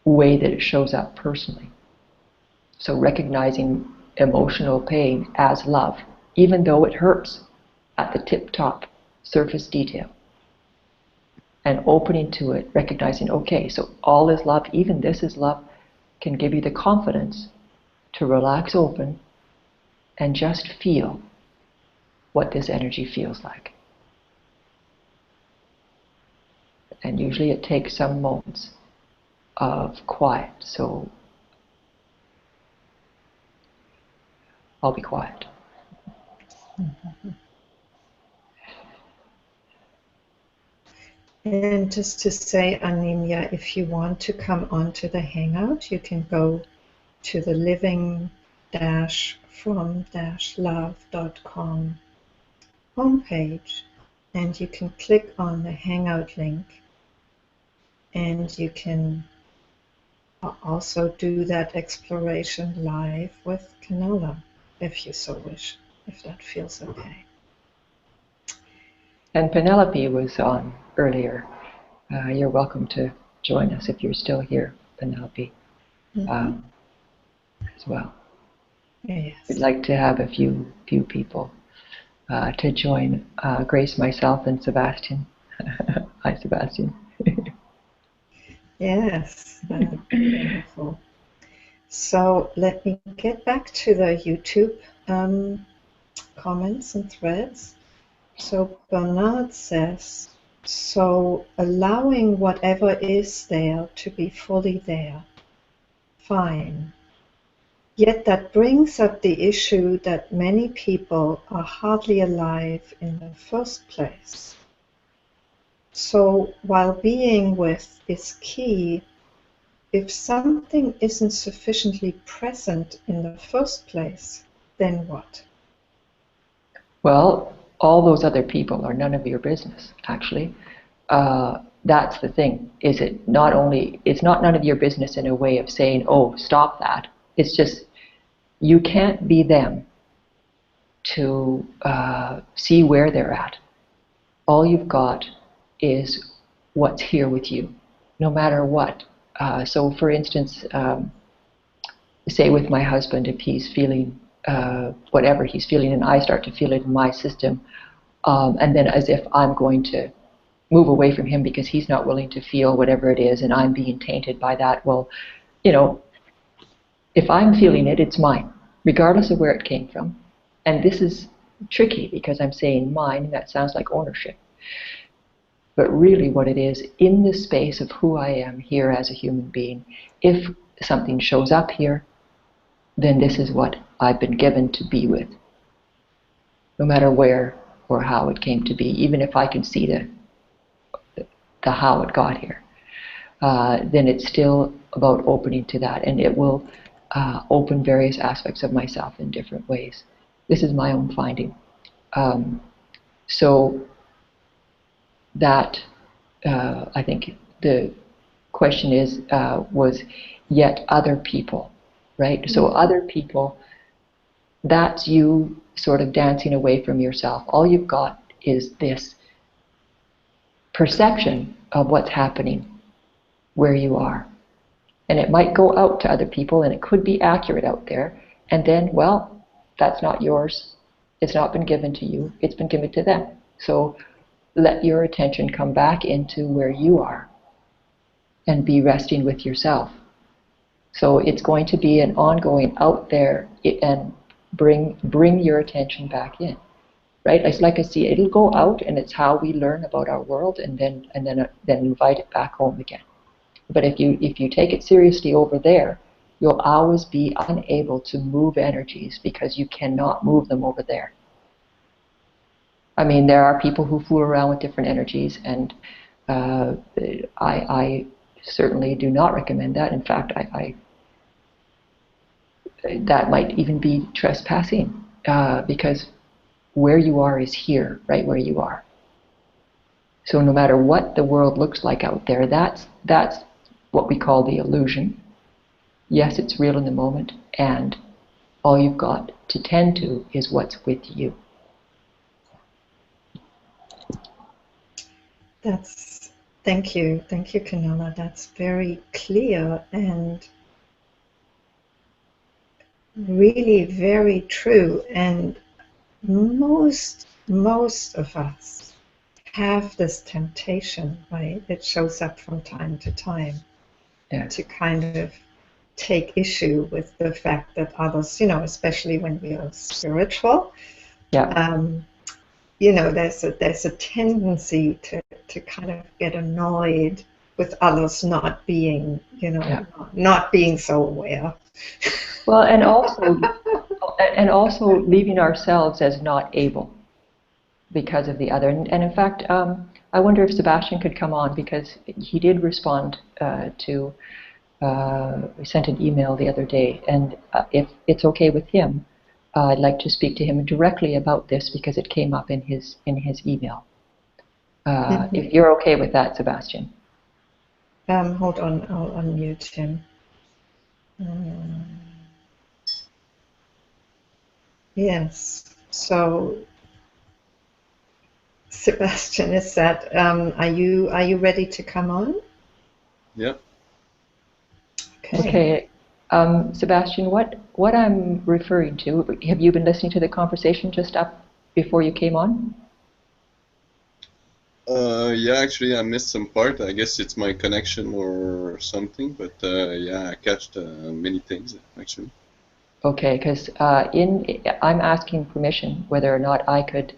way that it shows up personally. So recognizing emotional pain as love, even though it hurts at the tip-top surface detail. And opening to it, recognizing, okay, so all is love, even this is love, can give you the confidence to relax open and just feel what this energy feels like. And usually it takes some moments of quiet, so I'll be quiet. And just to say, Anemia, if you want to come onto the Hangout, you can go to the living-from-love.com homepage, and you can click on the Hangout link, and you can also do that exploration live with Canela, if you so wish, if that feels okay. And Penelope was on earlier. You're welcome to join us if you're still here, Penelope, as well. Yes. We'd like to have a few people to join Grace, myself, and Sebastian. Hi, Sebastian. Yes, wonderful. So let me get back to the YouTube comments and threads. So Bernard says, so allowing whatever is there to be fully there, fine. Yet that brings up the issue that many people are hardly alive in the first place. So while being with is key, if something isn't sufficiently present in the first place, then what? Well, all those other people are none of your business, actually. That's the thing. It's not none of your business in a way of saying, oh, stop that. It's just, you can't be them to see where they're at. All you've got is what's here with you, no matter what. So for instance, say with my husband, if he's feeling whatever he's feeling and I start to feel it in my system, and then as if I'm going to move away from him because he's not willing to feel whatever it is and I'm being tainted by that, well, if I'm feeling it, it's mine, regardless of where it came from. And this is tricky because I'm saying mine, and that sounds like ownership. But really what it is, in the space of who I am here as a human being, if something shows up here, then this is what I've been given to be with. No matter where or how it came to be, even if I can see the how it got here, then it's still about opening to that, and it will open various aspects of myself in different ways. This is my own finding. So that, I think the question was yet other people, right? So other people, that's you sort of dancing away from yourself. All you've got is this perception of what's happening where you are. And it might go out to other people and it could be accurate out there. And then, well, that's not yours. It's not been given to you. It's been given to them. So let your attention come back into where you are and be resting with yourself. So it's going to be an ongoing out there and bring your attention back in. Right? It's like I see, it'll go out, and it's how we learn about our world, and then invite it back home again. But if you take it seriously over there, you'll always be unable to move energies because you cannot move them over there. I mean, there are people who fool around with different energies, and I certainly do not recommend that. In fact, that might even be trespassing because where you are is here, right where you are. So no matter what the world looks like out there, that's what we call the illusion. Yes, it's real in the moment, and all you've got to tend to is what's with you. That's Thank you, Canela. That's very clear and really very true. And most of us have this temptation, right? It shows up from time to time Yes. to kind of take issue with the fact that others, you know, especially when we are spiritual, Yeah. you know, there's a tendency to kind of get annoyed with others not being, you Yeah. know, not being so aware. Well, and also leaving ourselves as not able because of the other. And in fact, I wonder if Sebastian could come on because he did respond to. We sent an email the other day, and if it's okay with him, I'd like to speak to him directly about this because it came up in his email. If you're okay with that, Sebastian. Hold on, I'll unmute him. Yes. So, Sebastian, is that are you ready to come on? Yeah. Okay. Sebastian, what I'm referring to, have you been listening to the conversation just up before you came on? Yeah, actually, I missed some part. I guess it's my connection or something, but yeah, I catched many things actually. Okay, because I'm asking permission whether or not I could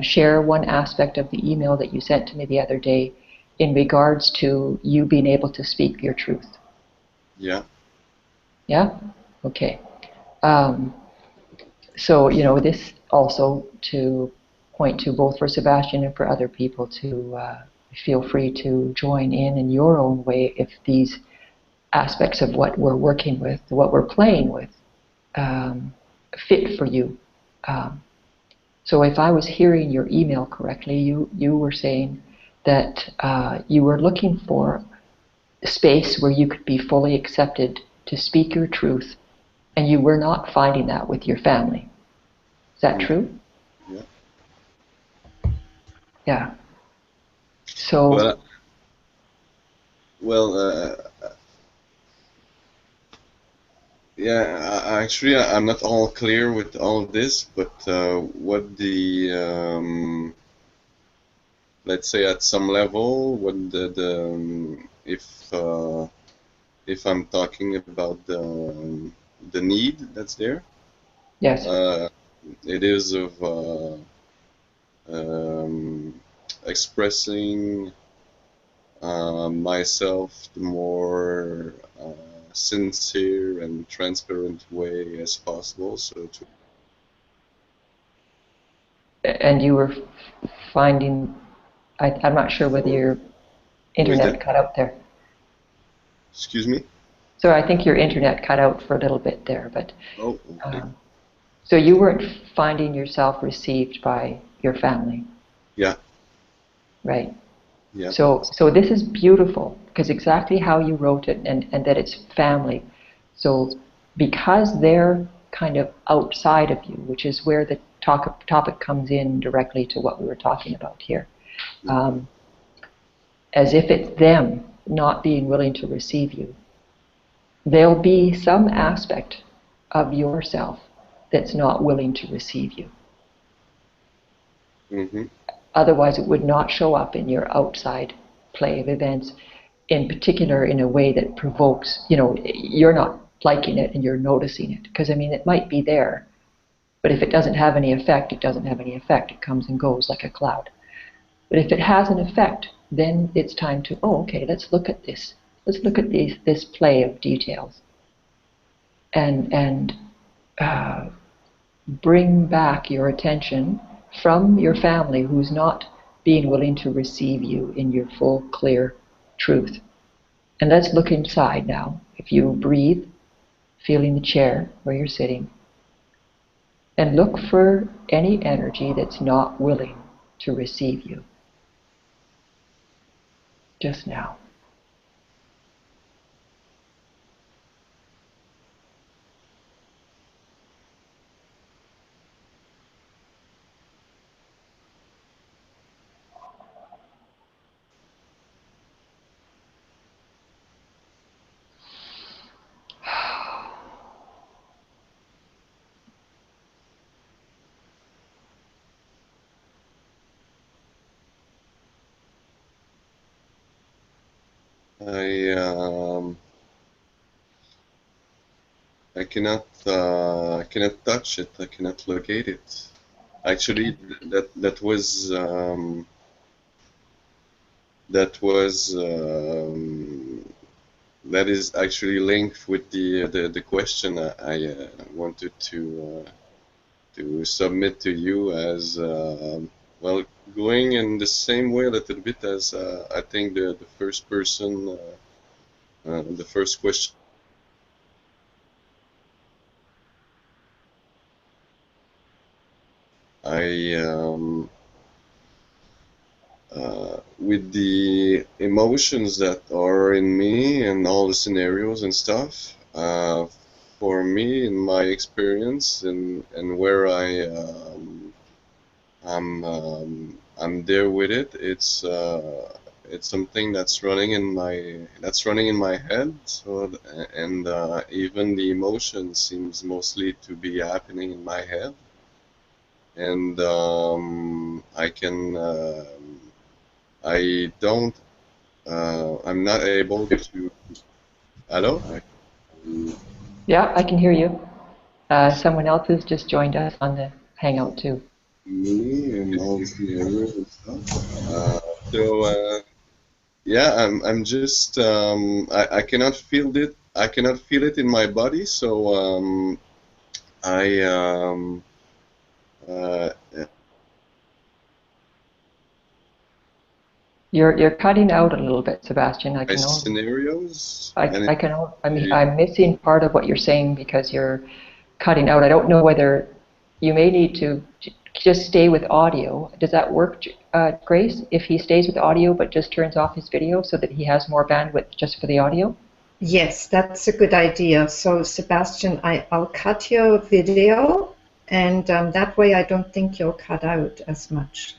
share one aspect of the email that you sent to me the other day in regards to you being able to speak your truth. Yeah. Yeah? Okay. Um, so, you know, this also to point to both for Sebastian and for other people to feel free to join in your own way if these aspects of what we're working with, what we're playing with, fit for you. So if I was hearing your email correctly, you were saying that you were looking for a space where you could be fully accepted to speak your truth, and you were not finding that with your family. Is that true? Yeah. Yeah. So, Well, well, yeah. Actually, I'm not all clear with all of this, but what the let's say at some level, what if I'm talking about the need that's there, yes. uh, it is of um, expressing myself the more sincere and transparent way as possible. So to And you were finding, I'm not sure whether your who is internet that? cut out there. Excuse me. So I think your internet cut out for a little bit there, but Oh, okay. so you weren't finding yourself received by your family, Yeah, right? yeah. So this is beautiful because exactly how you wrote it and that it's family. So because they're kind of outside of you, which is where the topic comes in directly to what we were talking about here, um, as if it's them not being willing to receive you, there'll be some aspect of yourself that's not willing to receive you. Mm-hmm. Otherwise, it would not show up in your outside play of events, in particular in a way that provokes, you know, you're not liking it and you're noticing it. Because, I mean, it might be there, but if it doesn't have any effect, it doesn't have any effect. It comes and goes like a cloud. But if it has an effect, then it's time to, oh, okay, let's look at this. Let's look at this play of details and bring back your attention from your family who's not being willing to receive you in your full, clear truth. And let's look inside now. If you breathe, feeling the chair where you're sitting, and look for any energy that's not willing to receive you. Just now. I I cannot touch it. I cannot locate it. Actually, that was that is actually linked with the question I wanted to submit to you as well, going in the same way a little bit as I think the first person, the first question. I with the emotions that are in me and all the scenarios and stuff. For me, in my experience and where I'm there with it. It's something that's running in my head. So and even the emotion seems mostly to be happening in my head, and I can I don't I'm not able to. Hello? Yeah, I can hear you. Someone else has just joined us on the Hangout too. Me and all the scenarios and stuff. So yeah, I'm just I cannot feel it. I cannot feel it in my body. So I uh, You're cutting out a little bit, Sebastian. my scenarios and I mean, I'm missing part of what you're saying because you're cutting out. I don't know whether you may need to just stay with audio. Does that work, Grace? If he stays with audio but just turns off his video so that he has more bandwidth just for the audio? Yes, that's a good idea. So, Sebastian, I'll cut your video, and that way I don't think you'll cut out as much.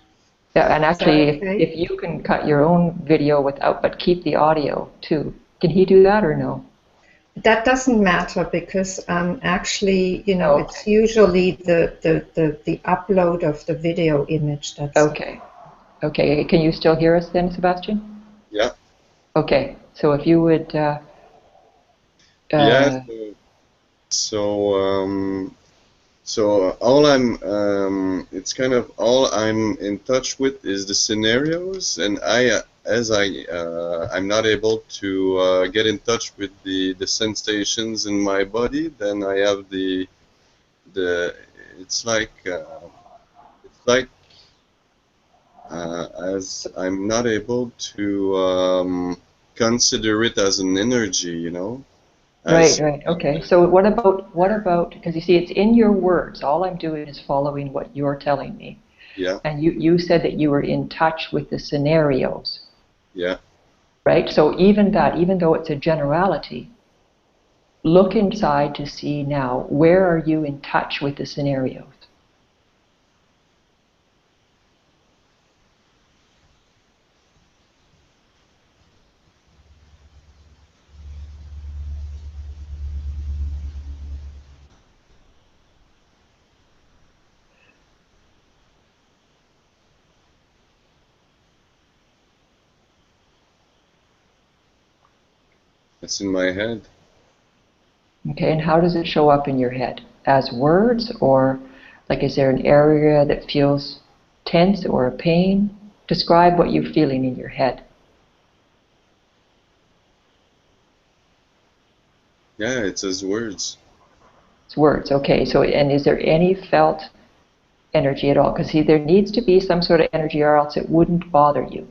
Yeah, and Is that actually, okay? if you can cut your own video without, but keep the audio too, can he do that or no? That doesn't matter because actually, you know, Oh, it's usually the upload of the video image that's. okay. Okay. Can you still hear us then, Sebastian? yeah, Okay. So if you would, yeah. uh, So so all it's kind of all I'm in touch with is the scenarios, and I'm not able to get in touch with the sensations in my body. Then I have the it's like as I'm not able to consider it as an energy, you know, right, as right. Okay. So what about, because you see, it's in your words. All I'm doing is following what you're telling me. yeah, And you said that you were in touch with the scenarios, yeah. right? So even that, even though it's a generality, look inside to see now, where are you in touch with the scenarios? It's in my head. Okay, and how does it show up in your head? As words, or like is there an area that feels tense or a pain? Describe what you're feeling in your head. Yeah, it's as words. It's words, okay. So, and is there any felt energy at all? Because see, there needs to be some sort of energy or else it wouldn't bother you.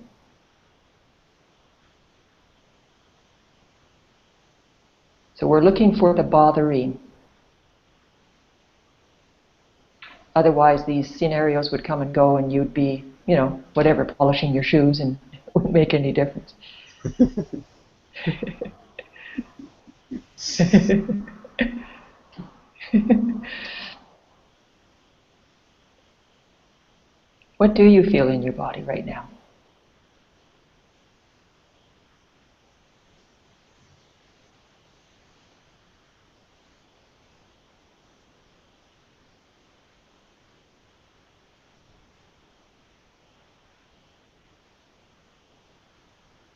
So we're looking for the bothering. Otherwise, these scenarios would come and go and you'd be, you know, whatever, polishing your shoes and it wouldn't make any difference. What do you feel in your body right now?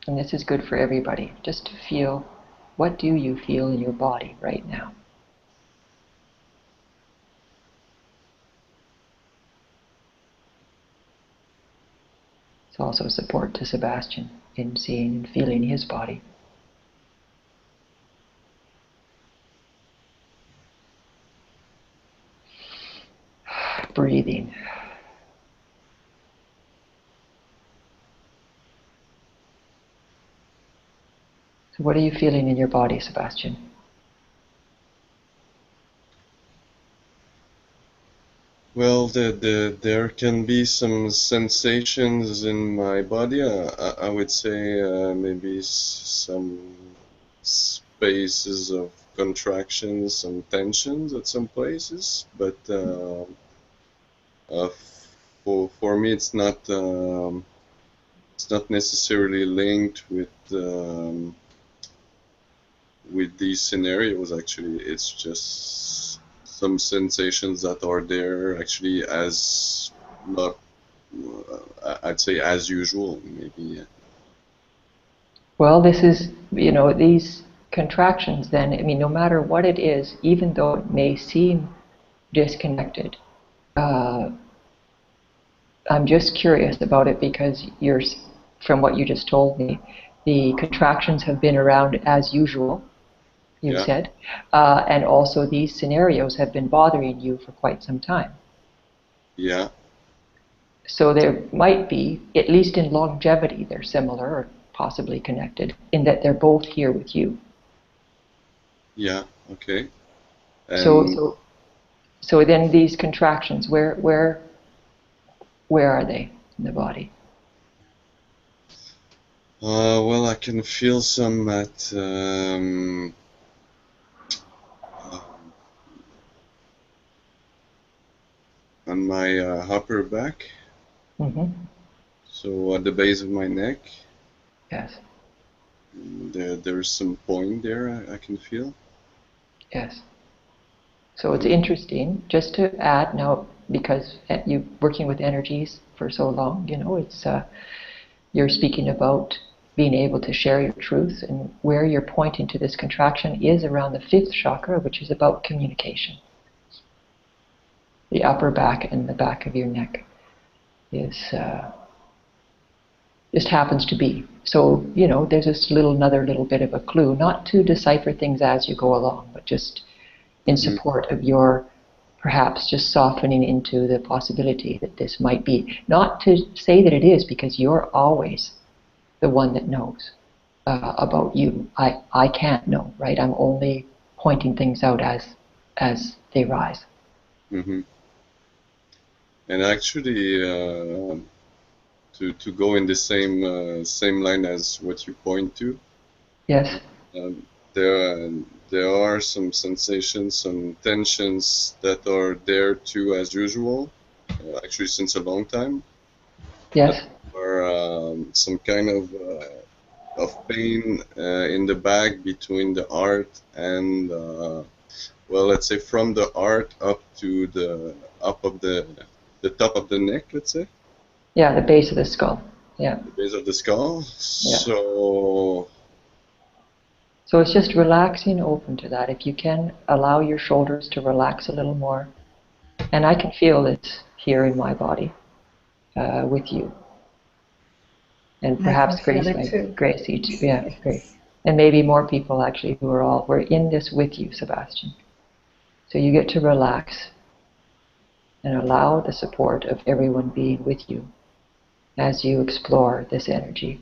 And this is good for everybody, just to feel, what do you feel in your body right now? It's also support to Sebastian in seeing and feeling his body. Breathing. So what are you feeling in your body, Sebastian? Well, there can be some sensations in my body. I would say maybe some spaces of contractions, some tensions at some places. But uh, for me, it's not necessarily linked with these scenarios. Actually, it's just some sensations that are there actually as not, I'd say as usual, maybe. Well, this is, these contractions then, no matter what it is, even though it may seem disconnected, uh, I'm just curious about it because from what you just told me, the contractions have been around as usual, you Yeah, said, and also these scenarios have been bothering you for quite some time. yeah, So there might be, at least in longevity, they're similar or possibly connected in that they're both here with you. yeah, okay. So, And so, so then these contractions, where are they in the body? well, I can feel some uh, on my upper back, Mm-hmm. so at the base of my neck. Yes, There's some point there I can feel. yes. So it's And interesting, just to add now, because you working with energies for so long, it's you're speaking about being able to share your truth, and where you're pointing to this contraction is around the fifth chakra, which is about communication. The upper back and the back of your neck is just happens to be. So, there's this another little bit of a clue, not to decipher things as you go along, but just in mhm, support of your perhaps just softening into the possibility that this might be. Not to say that it is, because you're always the one that knows about you. I can't know, right? I'm only pointing things out as they rise. mhm. And actually, to go in the same line as what you point to, Yes, um, there there are some sensations, some tensions that are there too as usual. Actually, since a long time, that yes, are some kind of pain in the back between the heart and well, let's say from the heart up to the up of the top of the neck, let's say, yeah, the base of the skull. Yeah, the base of the skull. yeah. So So it's just relaxing open to that. If you can allow your shoulders to relax a little more, and I can feel it here in my body with you. And I can perhaps feel it too. Gracie too. Yeah, great. Yes. And maybe more people actually we're in this with you, Sebastian. So you get to relax and allow the support of everyone being with you as you explore this energy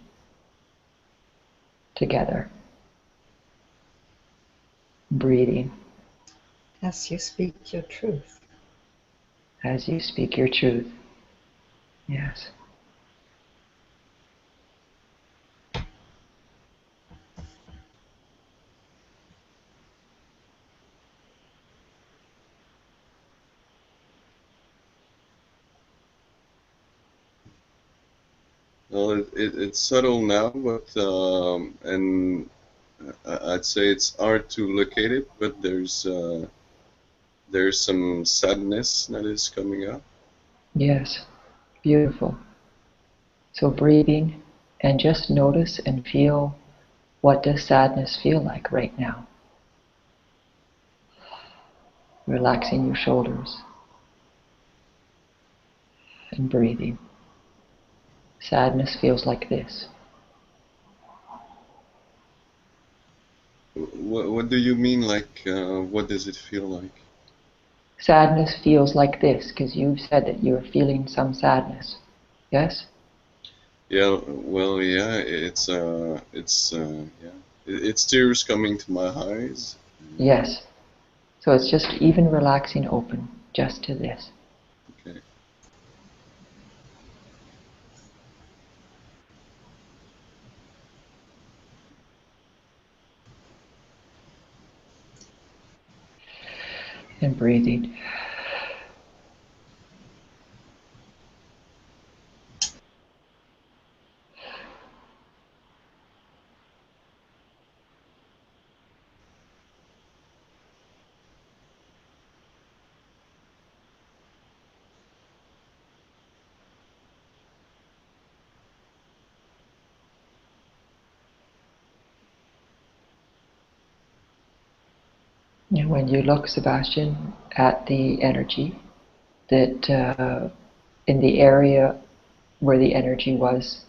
together. Breathing As you speak your truth. as you speak your truth. Yes. well, it's subtle now, but and I'd say it's hard to locate it, but there's some sadness that is coming up. Yes. Beautiful. So breathing And just notice and feel, what does sadness feel like right now? Relaxing your shoulders and breathing. Sadness feels like this. What do you mean, like, what does it feel like? Sadness feels like this, because you've said that you're feeling some sadness. Yes? Yeah, well, yeah, yeah, it's tears coming to my eyes. Yes. So it's just even relaxing open, just to this. Okay. And breathing. And when you look, Sebastian, at the energy that in the area where the energy was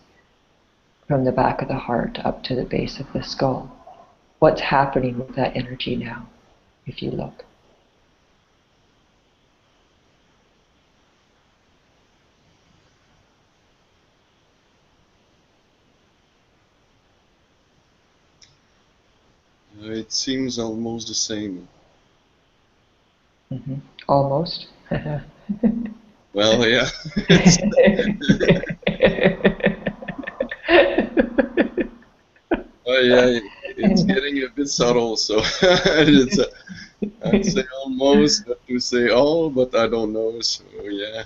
from the back of the heart up to the base of the skull, what's happening with that energy now, if you look? It seems almost the same. Mm-hmm. Almost. Well, yeah. Oh, yeah, it's getting a bit subtle, so it's, I'd say almost, not to say all, but I don't know. So yeah,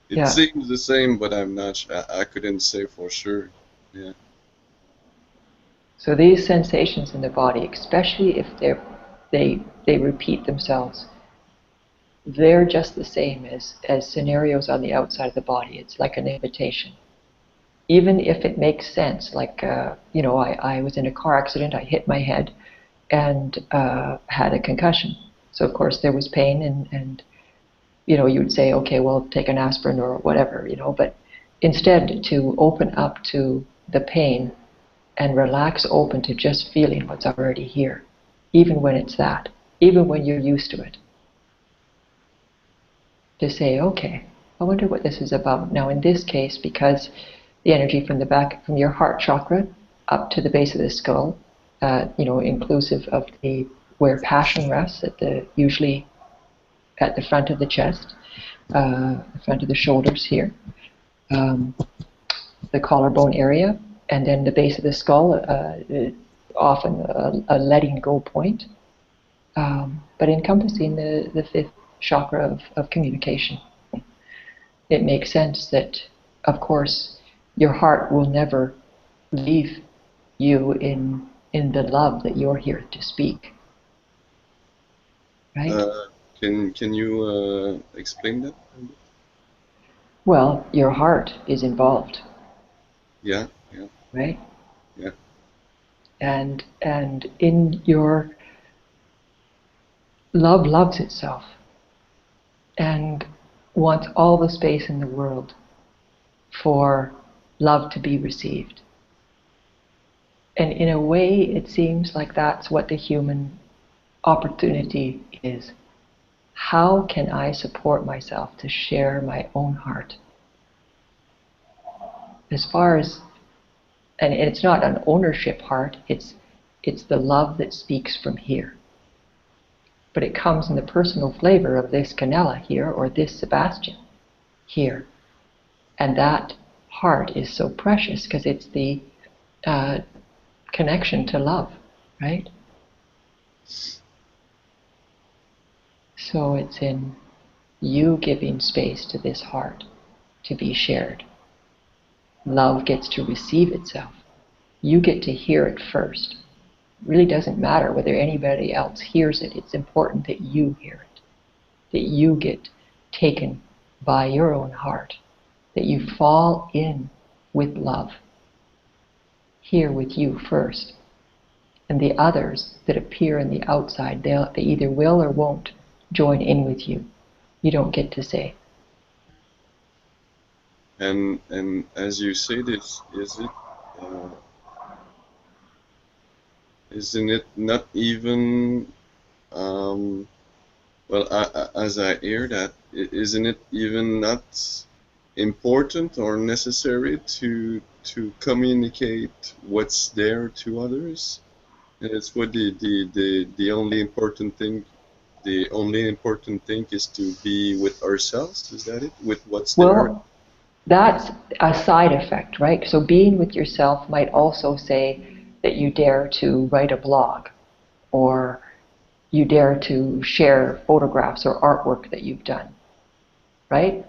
it Yeah. seems the same, but I'm not. I couldn't say for sure. Yeah. So these sensations in the body, especially if they repeat themselves, they're just the same as scenarios on the outside of the body. It's like an invitation. Even if it makes sense, like, I was in a car accident, I hit my head and had a concussion. So of course there was pain and you would say, okay, well, take an aspirin or whatever, but instead to open up to the pain and relax open to just feeling what's already here, even when it's that, even when you're used to it. To say, okay, I wonder what this is about. Now in this case, because the energy from the back, from your heart chakra up to the base of the skull, inclusive of where passion rests, usually at the front of the chest, the front of the shoulders here, the collarbone area, and then the base of the skull, often a letting go point, but encompassing the fifth chakra of communication. It makes sense that, of course, your heart will never leave you in the love that you're here to speak, right? Can you explain that? Well, your heart is involved, Yeah. Yeah. right? Yeah. And in your love loves itself and wants all the space in the world for love to be received. And in a way, it seems like that's what the human opportunity is. How can I support myself to share my own heart? As far as, and it's not an ownership heart, it's the love that speaks from here. But it comes in the personal flavor of this Canela here, or this Sebastian here. And that heart is so precious because it's the connection to love, right? So it's in you giving space to this heart to be shared. Love gets to receive itself. You get to hear it first. It really doesn't matter whether anybody else hears it. It's important that you hear it, that you get taken by your own heart, that you fall in with love. here with you first. And the others that appear in the outside, they either will or won't join in with you. You don't get to say. And as you say this, isn't it not even well, as I hear that, isn't it even not important or necessary to communicate what's there to others? And it's what the only important thing. The only important thing is to be with ourselves. Is that it? With what's there? Well, that's a side effect, right? So being with yourself might also say that you dare to write a blog, or you dare to share photographs or artwork that you've done, right?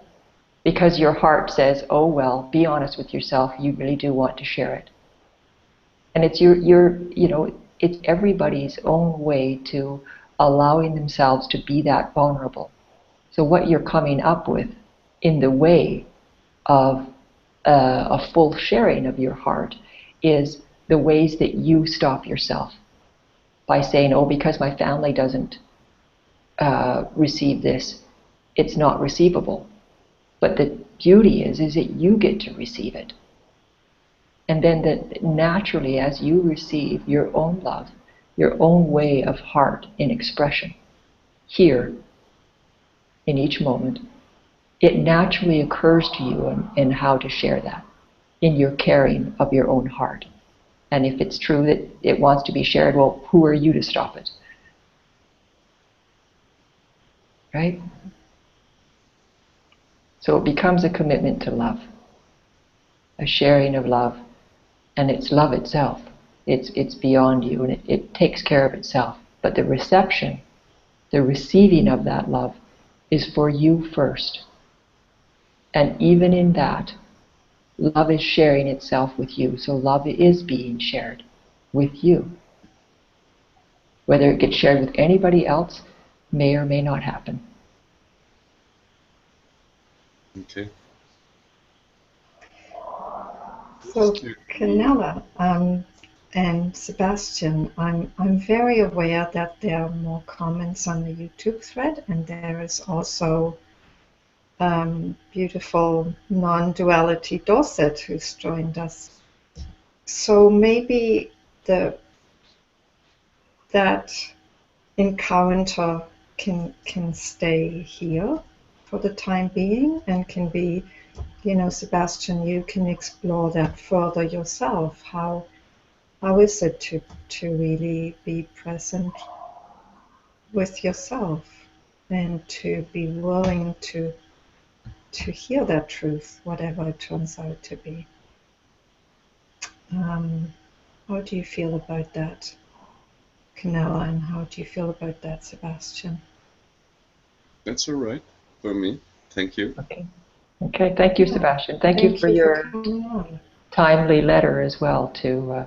Because your heart says, oh well, be honest with yourself, you really do want to share it. And it's it's everybody's own way to allowing themselves to be that vulnerable. So what you're coming up with in the way of a full sharing of your heart is the ways that you stop yourself by saying, oh, because my family doesn't receive this, it's not receivable. But the beauty is that you get to receive it. And then that naturally, as you receive your own love, your own way of heart in expression, here, in each moment, it naturally occurs to you in how to share that, in your caring of your own heart. And if it's true that it wants to be shared, well, who are you to stop it? Right? So it becomes a commitment to love, a sharing of love, and it's love itself. It's beyond you, and it takes care of itself. But the reception, the receiving of that love is for you first. And even in that, love is sharing itself with you. So love is being shared with you. Whether it gets shared with anybody else may or may not happen. Okay. So, Canela and Sebastian, I'm very aware that there are more comments on the YouTube thread, and there is also beautiful non-duality Dorset who's joined us. So maybe that encounter can stay here for the time being, and can be, Sebastian, you can explore that further yourself. How is it to really be present with yourself and to be willing to hear that truth, whatever it turns out to be? How do you feel about that, Canela, and how do you feel about that, Sebastian? That's all right for me. Thank you. Okay. Thank you, Sebastian. Thank you for your timely letter as well, to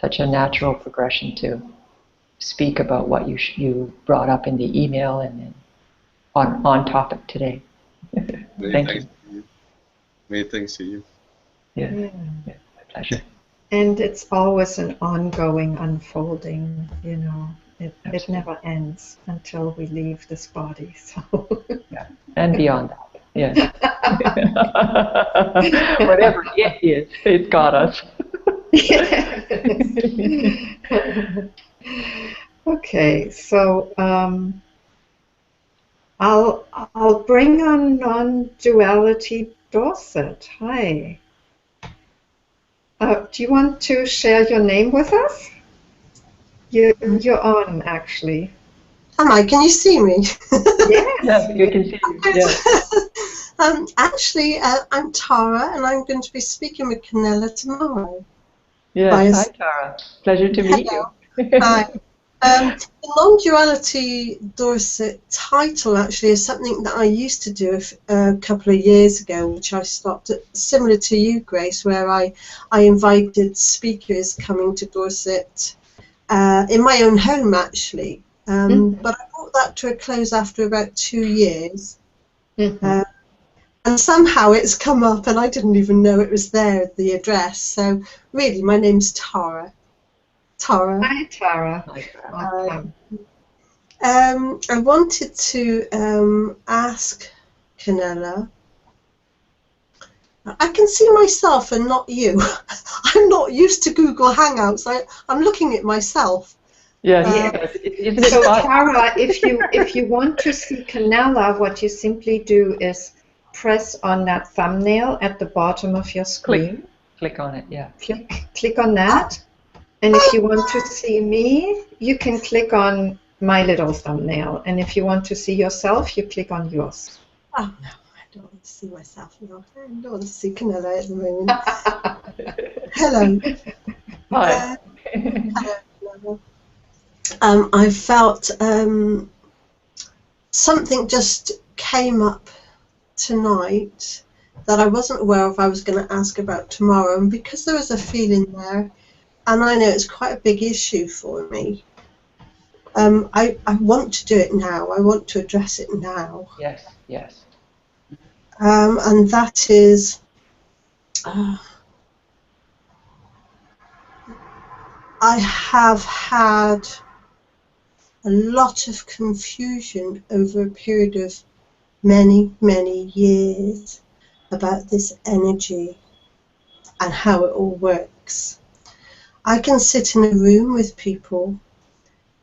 such a natural progression to speak about what you brought up in the email and then on topic today. Thank you. Many thanks to you. Yeah, my pleasure. And it's always an ongoing unfolding, it never ends until we leave this body. So yeah. And beyond that. Yes. Whatever it is, it's got us. Okay, so I'll bring on non-duality Dorset. Hi. Do you want to share your name with us? You're on, actually. Am I? Can you see me? Yes, we can see you. Yes. Actually, I'm Tara, and I'm going to be speaking with Canela tomorrow. Yes, hi Tara. Pleasure to meet you. Hi. The non-duality Dorset title actually is something that I used to do a couple of years ago, which I stopped at, similar to you, Grace, where I invited speakers coming to Dorset in my own home, actually. But I brought that to a close after about 2 years. And somehow it's come up, and I didn't even know it was there, the address. So really, my name's Tara. Tara. Hi, Tara. Like that. Welcome. I wanted to ask Canela. I can see myself and not you. I'm not used to Google Hangouts. I'm looking at myself. Yes, isn't it So fun? Tara, if you want to see Canela, what you simply do is press on that thumbnail at the bottom of your screen. Click on it, yeah. Click on that. And if you want to see me, you can click on my little thumbnail. And if you want to see yourself, you click on yours. Oh no, I don't want to see myself now. I don't want to see Canela at the moment. Hello. Hi. Hello. I felt something just came up tonight that I wasn't aware of I was going to ask about tomorrow, and because there was a feeling there, and I know it's quite a big issue for me, I want to do it now. I want to address it now. Yes, yes. And that is I have had a lot of confusion over a period of many, many years about this energy and how it all works. I can sit in a room with people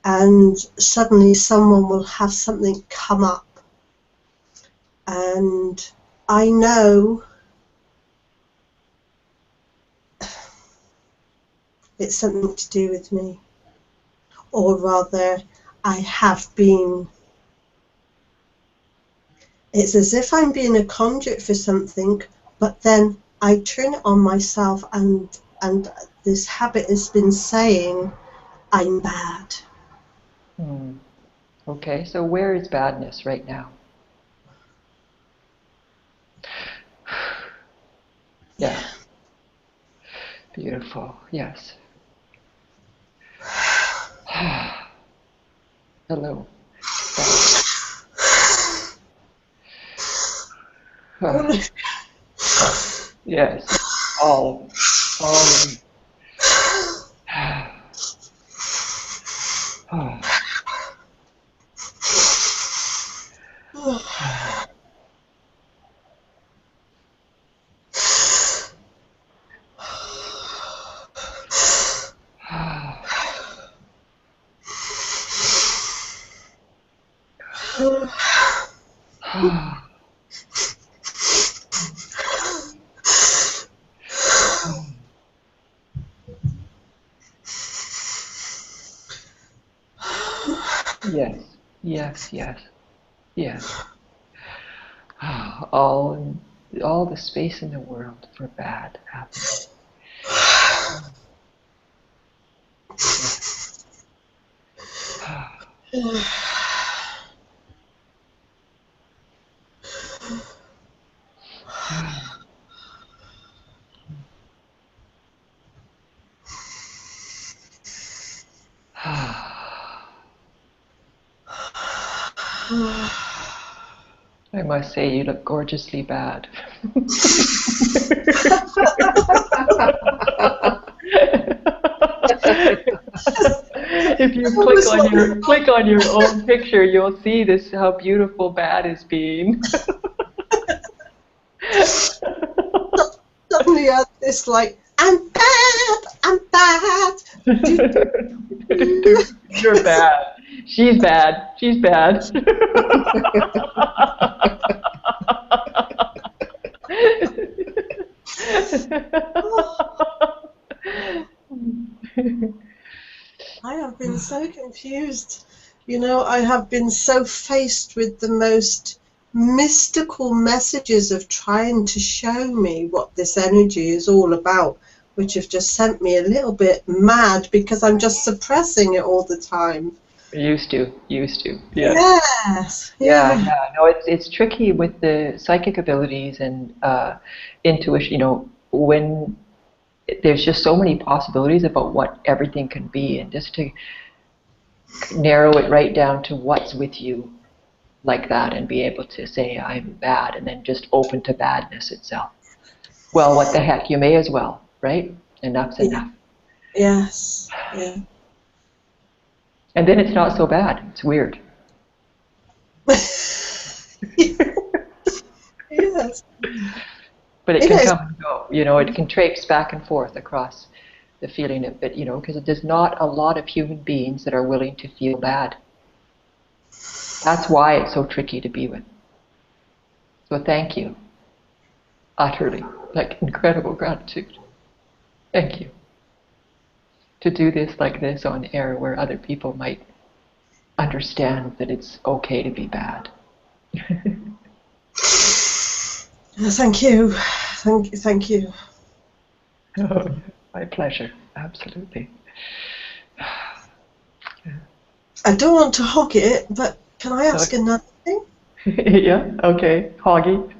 and suddenly someone will have something come up, and I know it's something to do with me, or rather I have been. It's as if I'm being a conduit for something, but then I turn it on myself, and this habit has been saying I'm bad. Okay, so where is badness right now? Yeah. Beautiful, yes. Hello. Yes, all of you. Yes, yes, yes, yes. All the space in the world for bad happening. I must say, you look gorgeously bad. If you click on your own picture, you'll see this how beautiful bad is being. Suddenly I had this like, I'm bad. You're bad. She's bad. She's bad. I have been so confused. You know, I have been so faced with the most mystical messages of trying to show me what this energy is all about, which have just sent me a little bit mad because I'm just suppressing it all the time. Used to. Yes. Yeah. No, it's tricky with the psychic abilities and intuition. You know, when there's just so many possibilities about what everything can be, and just to narrow it right down to what's with you, like that and be able to say I'm bad and then just open to badness itself. Well, what the heck, you may as well, right? Enough's enough. Yes. Yeah. And then it's not so bad. It's weird. Yes. But it It can is. come and go. You know, it can traipse back and forth across the feeling of it, you know, because there's not a lot of human beings that are willing to feel bad. That's why it's so tricky to be with. So thank you. Utterly. Like incredible gratitude. Thank you. To do this like this on air where other people might understand that it's okay to be bad. Thank you. Thank you. Oh, my pleasure. Absolutely. I don't want to hog it, but can I ask another thing? Yeah, okay. Hoggy.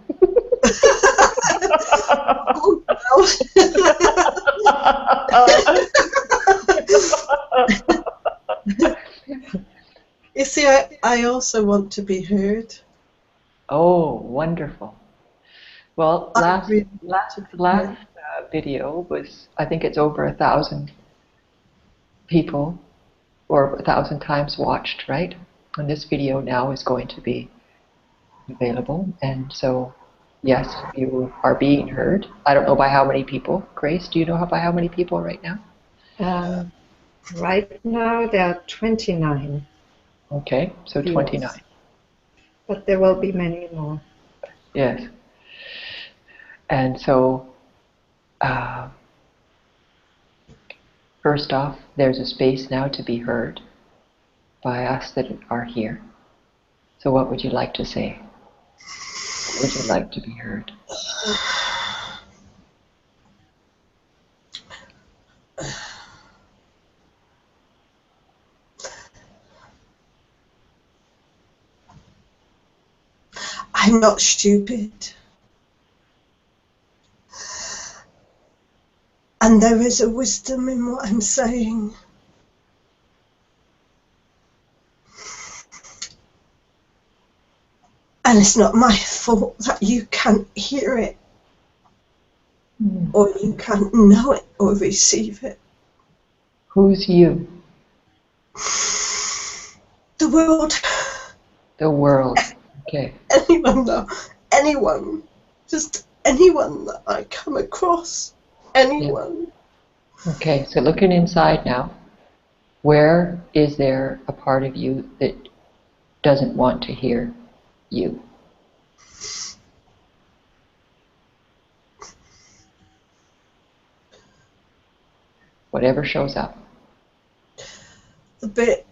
Oh, no. You see, I also want to be heard. Oh, wonderful. Well, I really last want to be heard. video was, I think it's over 1,000 people or 1,000 times watched, right? And this video now is going to be available. And so, yes, you are being heard. I don't know by how many people. Grace, do you know by how many people right now? Right now there are 29. Okay, so 29. But there will be many more. Yes. And so, first off, there's a space now to be heard by us that are here. So what would you like to say? What would you like to be heard? I'm not stupid. And there is a wisdom in what I'm saying. And it's not my fault that you can't hear it, or you can't know it or receive it. Who's you? The world. The world. Okay. Anyone, just anyone that I come across, anyone. Yeah. Okay, so looking inside now, where is there a part of you that doesn't want to hear you? Whatever shows up. The bit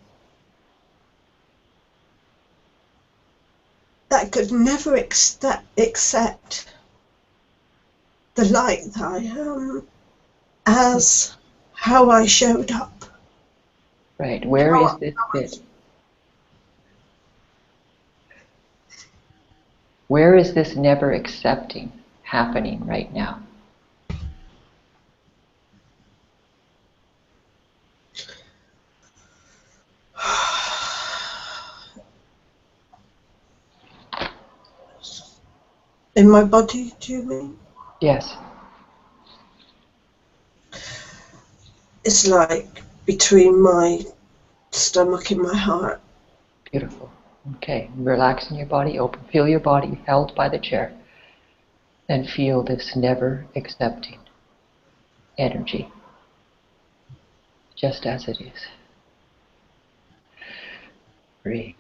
that could never accept the light that I am as how I showed up. Right, where is this bit? Where is this never accepting happening right now? In my body, do you mean? Yes. It's like between my stomach and my heart. Beautiful. Okay, relax in your body, open. Feel your body held by the chair. And feel this never accepting energy, just as it is. Breathe.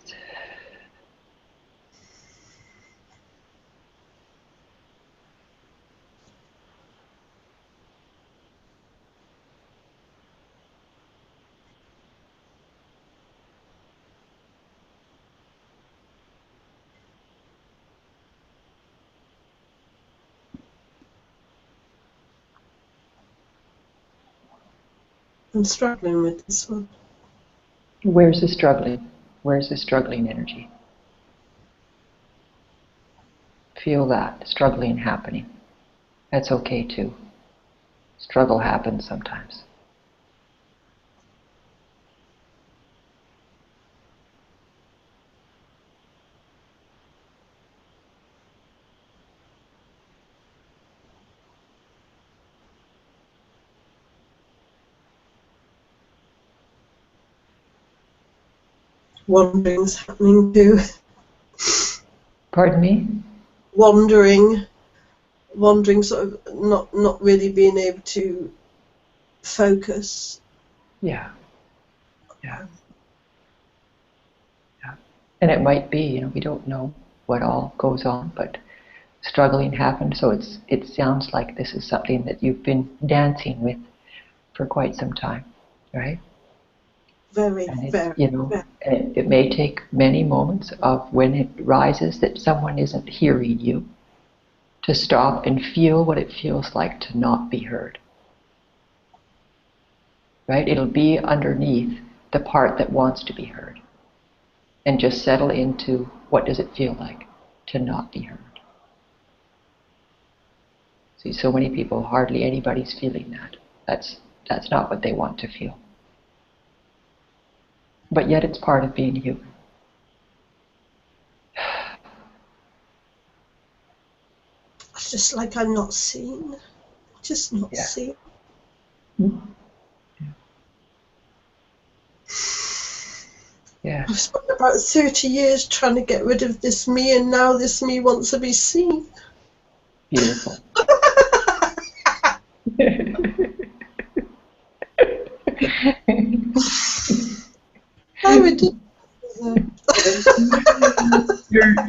I'm struggling with this one. Where's the struggling? Where's the struggling energy? Feel that struggling happening. That's okay too. Struggle happens sometimes. wanderings happening too. Pardon me? Wandering, sort of not really being able to focus. Yeah. Yeah. Yeah. And it might be, you know, we don't know what all goes on, but struggling happens. So it sounds like this is something that you've been dancing with for quite some time, right? Very, And it's, very, you know, very. it may take many moments of when it rises that someone isn't hearing you to stop and feel what it feels like to not be heard. Right? It'll be underneath the part that wants to be heard. And just settle into what does it feel like to not be heard. See, so many people, hardly anybody's feeling that. That's not what they want to feel. But yet it's part of being human. It's just like I'm not seen. Just not Yeah. seen. Mm-hmm. Yeah. I've spent about 30 years trying to get rid of this me, and now this me wants to be seen. Beautiful. How ridiculous is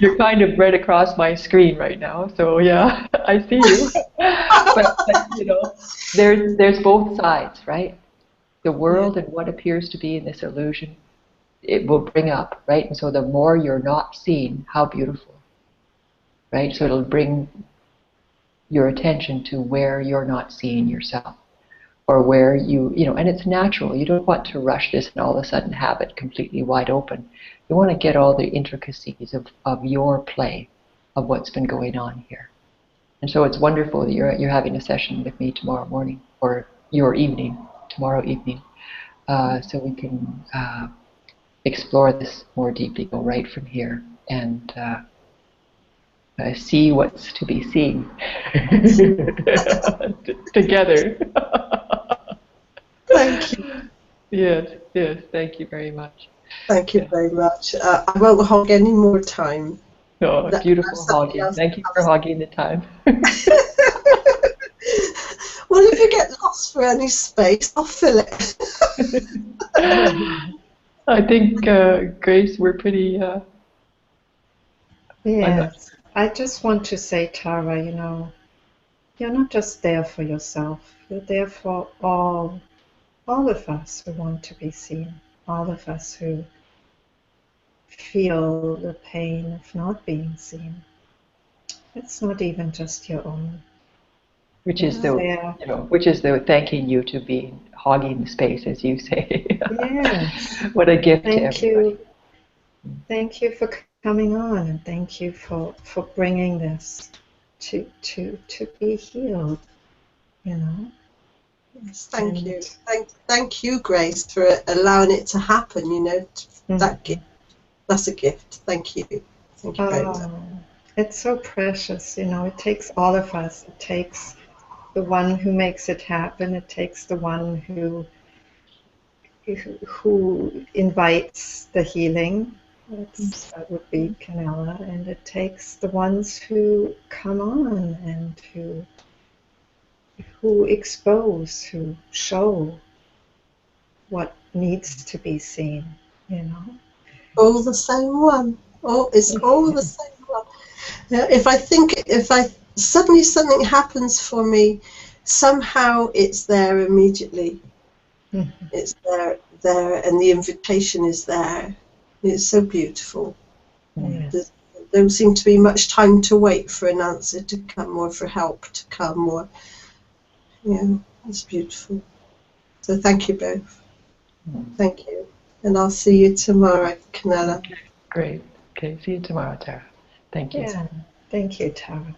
You're kind of right across my screen right now, so yeah, I see you. But you know, there's both sides, right? The world and what appears to be in this illusion, it will bring up, right? And so the more you're not seen, how beautiful, right? So it'll bring your attention to where you're not seeing yourself, or where you know, and it's natural. You don't want to rush this and all of a sudden have it completely wide open. You want to get all the intricacies of your play, of what's been going on here. And so it's wonderful that you're having a session with me tomorrow morning, or your evening, tomorrow evening, so we can explore this more deeply, go right from here, and see what's to be seen together. Thank you. Yes, thank you very much. Thank you very much. I won't hog any more time. Oh, beautiful hogging. Thank you for hogging the time. Well, if you get lost for any space, I'll fill it. I think, Grace, we're pretty... Yes. I just want to say, Tara, you know, you're not just there for yourself. You're there for all of us who want to be seen, all of us who feel the pain of not being seen. It's not even just your own. Which is the thanking you to be hogging the space, as you say. Yes. What a gift to Thank everybody. you. Thank you for coming on, and thank you for bringing this to be healed, you know. Yes, thank you. Thank you, Grace, for allowing it to happen, you know. That gift. That's a gift. Thank you. Thank you very much. It's so precious, you know. It takes all of us. It takes the one who makes it happen. It takes the one who invites the healing. That would be Canela. And it takes the ones who come on and who expose, who show what needs to be seen, you know. All the same one. It's all the same one. If suddenly something happens for me, somehow it's there immediately. Mm-hmm. It's there, and the invitation is there. It's so beautiful. Yes. There don't seem to be much time to wait for an answer to come or for help to come, or it's beautiful. So thank you both. Thank you, and I'll see you tomorrow, Canela. Okay, great. Okay, see you tomorrow, Tara. Thank you. Yeah, thank you, Tara.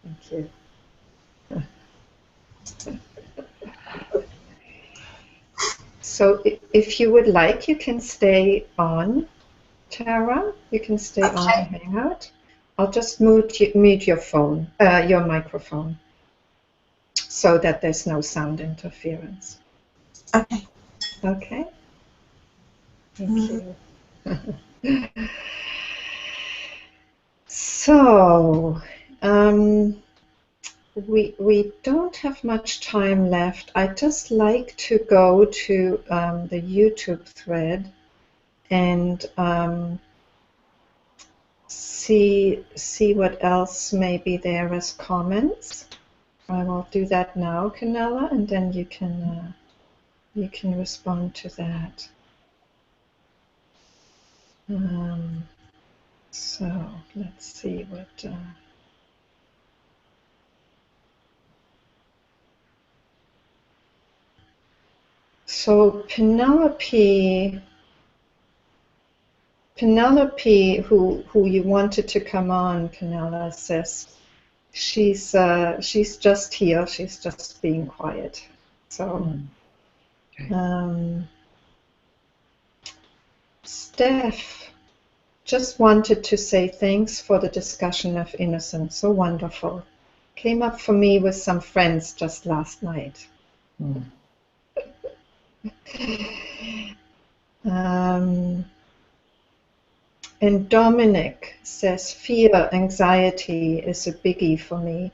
Thank you. So if you would like, you can stay on, Tara. You can stay on the Hangout. I'll just mute your phone, your microphone, so that there's no sound interference. Okay. Okay. Thank you. So, we don't have much time left. I'd just like to go to the YouTube thread and see what else may be there as comments. I will do that now, Canela, and then you can respond to that. So let's see what. So Penelope, who you wanted to come on, Canela, says she's just here. She's just being quiet. So, Okay. Steph just wanted to say thanks for the discussion of innocence. So wonderful. Came up for me with some friends just last night. And Dominic says, fear, anxiety is a biggie for me.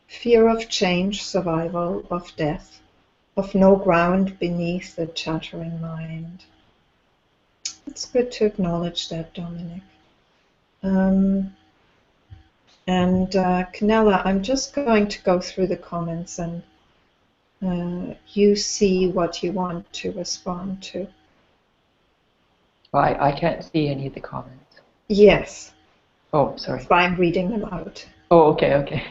Fear of change, survival, of death, of no ground beneath the chattering mind. It's good to acknowledge that, Dominic. And Canela, I'm just going to go through the comments and you see what you want to respond to. Well, I can't see any of the comments. Yes. Oh, sorry. That's why I'm reading them out. Oh, okay.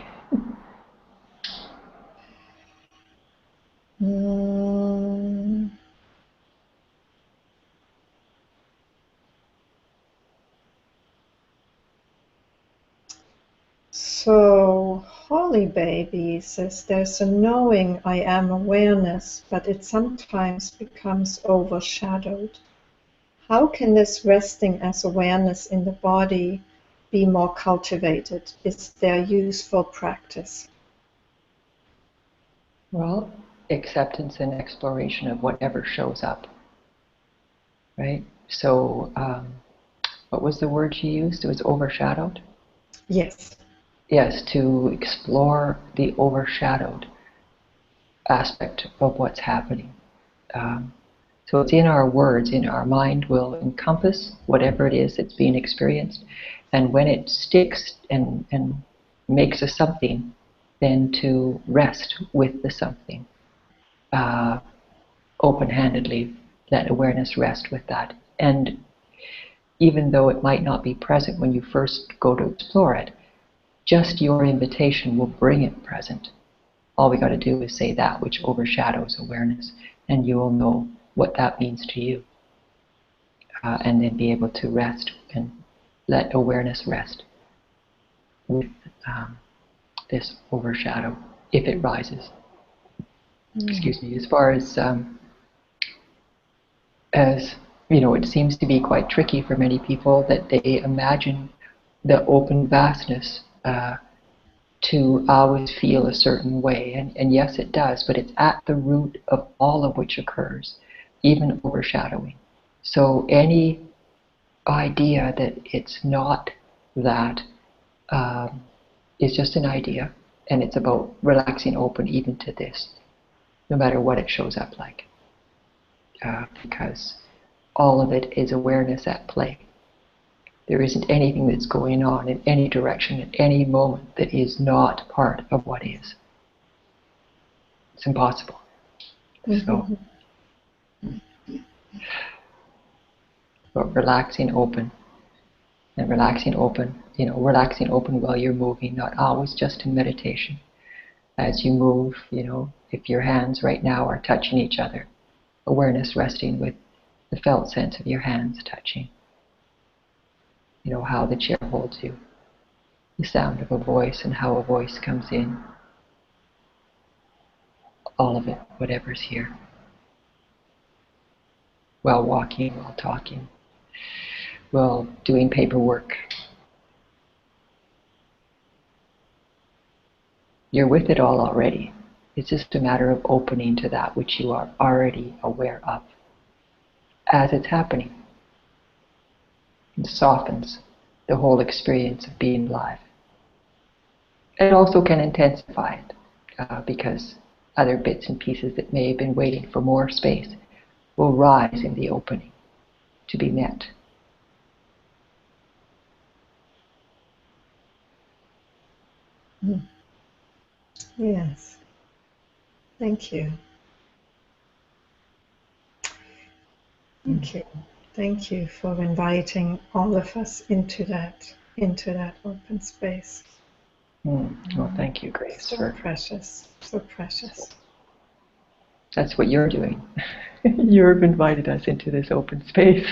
So, Holy Baby says there's a knowing I am awareness, but it sometimes becomes overshadowed. How can this resting as awareness in the body be more cultivated? Is there useful practice? Well, acceptance and exploration of whatever shows up, right? So, what was the word she used? It was overshadowed? Yes. Yes, to explore the overshadowed aspect of what's happening. So it's in our words, in our mind will encompass whatever it is that's being experienced, and when it sticks and makes a something, then to rest with the something. Open-handedly, let awareness rest with that. And even though it might not be present when you first go to explore it, just your invitation will bring it present. All we got to do is say that which overshadows awareness, and you will know what that means to you. And then be able to rest and let awareness rest with this overshadow, if it rises. Excuse me. As far as you know, it seems to be quite tricky for many people that they imagine the open vastness to always feel a certain way. And yes, it does, but it's at the root of all of which occurs, even overshadowing. So any idea that it's not that is just an idea, and it's about relaxing open even to this, no matter what it shows up like. Because all of it is awareness at play. There isn't anything that's going on in any direction at any moment that is not part of what is. It's impossible. So, but relaxing open, and relaxing open, you know, relaxing open while you're moving, not always just in meditation. As you move, you know, if your hands right now are touching each other, awareness resting with the felt sense of your hands touching. You know, how the chair holds you, the sound of a voice and how a voice comes in. All of it, whatever's here. While walking, while talking, while doing paperwork. You're with it all already. It's just a matter of opening to that which you are already aware of as it's happening. It softens the whole experience of being alive. It also can intensify it because other bits and pieces that may have been waiting for more space will rise in the opening to be met. Yes. Thank you. Thank you. Thank you for inviting all of us into that open space. Well, thank you, Grace. So precious. So precious. That's what you're doing. You've invited us into this open space.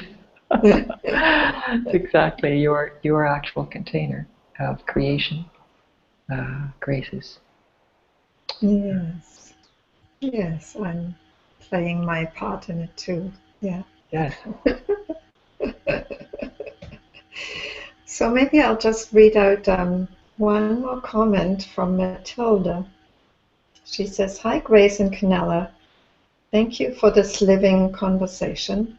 It's exactly your actual container of creation, graces. Yes. Yes, I'm playing my part in it too. Yeah. Yes. So maybe I'll just read out one more comment from Matilda. She says, "Hi, Grace and Canela. Thank you for this living conversation.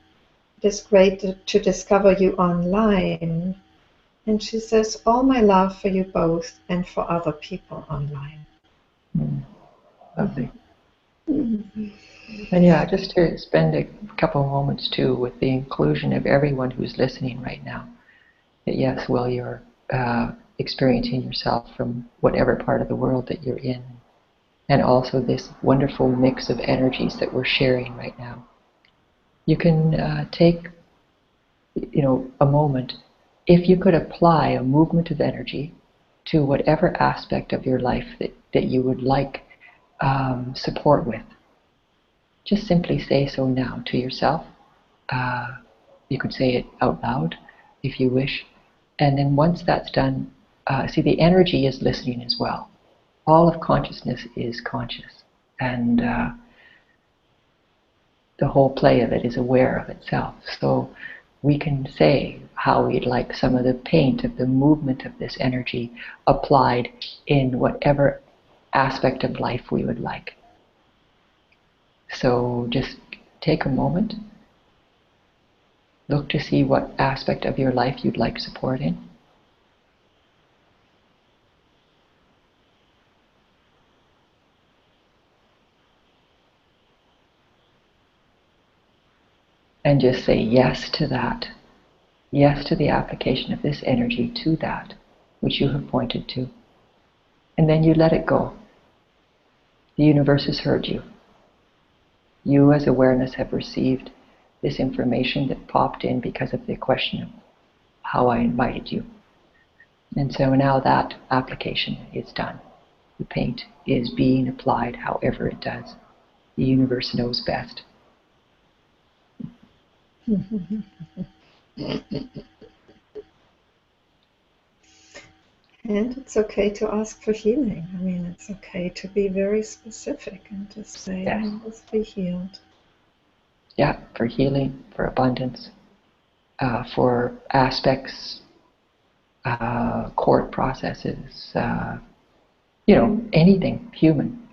It is great to discover you online." And she says, "All my love for you both and for other people online." Lovely. And yeah, just to spend a couple of moments too with the inclusion of everyone who's listening right now. That yes, well, you're experiencing yourself from whatever part of the world that you're in, and also this wonderful mix of energies that we're sharing right now. You can take, a moment. If you could apply a movement of energy to whatever aspect of your life that you would like support with, just simply say so now to yourself. You could say it out loud if you wish. And then once that's done, see, the energy is listening as well. All of consciousness is conscious. And the whole play of it is aware of itself. So we can say how we'd like some of the paint of the movement of this energy applied in whatever aspect of life we would like. So just take a moment, look to see what aspect of your life you'd like support in. And just say yes to that. Yes to the application of this energy to that which you have pointed to. And then you let it go. The universe has heard you. You as awareness have received this information that popped in because of the question of how I invited you. And so now that application is done. The paint is being applied however it does. The universe knows best. And it's okay to ask for healing. I mean, it's okay to be very specific and to say, Yes. I must be healed. Yeah, for healing, for abundance, for aspects, court processes, anything human.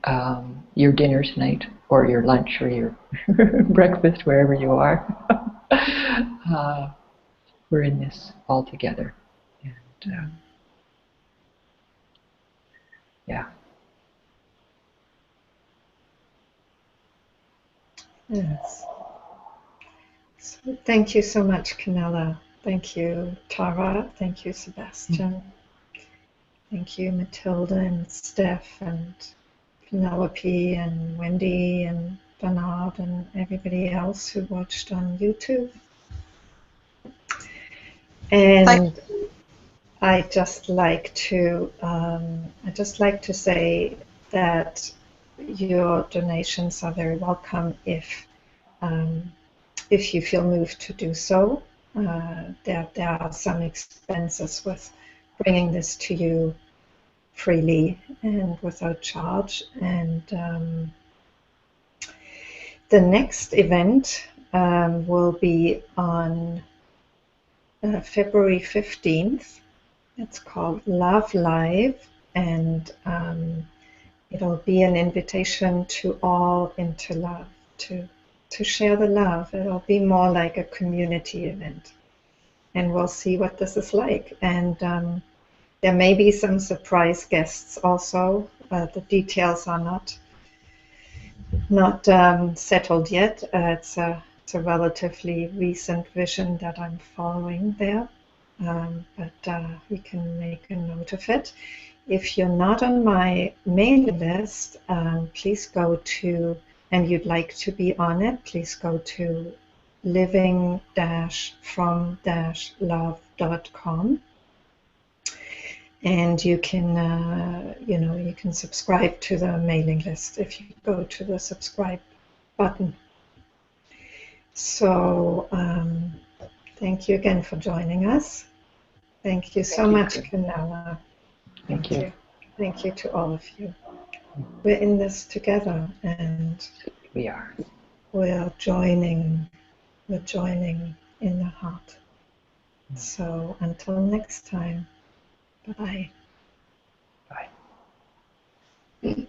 Your dinner tonight, or your lunch, or your breakfast, wherever you are. We're in this all together. And, yeah. Yes. So thank you so much, Canela. Thank you, Tara. Thank you, Sebastian. Thank you, Matilda and Steph and Penelope and Wendy and Bernard and everybody else who watched on YouTube. And I just like to say that your donations are very welcome if you feel moved to do so. There are some expenses with bringing this to you freely and without charge. And the next event will be on February 15th. It's called Love Live, and it'll be an invitation to all into love, to share the love. It'll be more like a community event. and we'll see what this is like. And there may be some surprise guests also. The details are not settled yet. It's a relatively recent vision that I'm following there, but we can make a note of it. If you're not on my mailing list, please go to, and you'd like to be on it, please go to living-from-love.com, and you can you can subscribe to the mailing list if you go to the subscribe button. So thank you again for joining us. Thank you so much, Canela. Thank you. Thank you to all of you. We're in this together, and We are. we're joining in the heart. So until next time, bye-bye. Bye.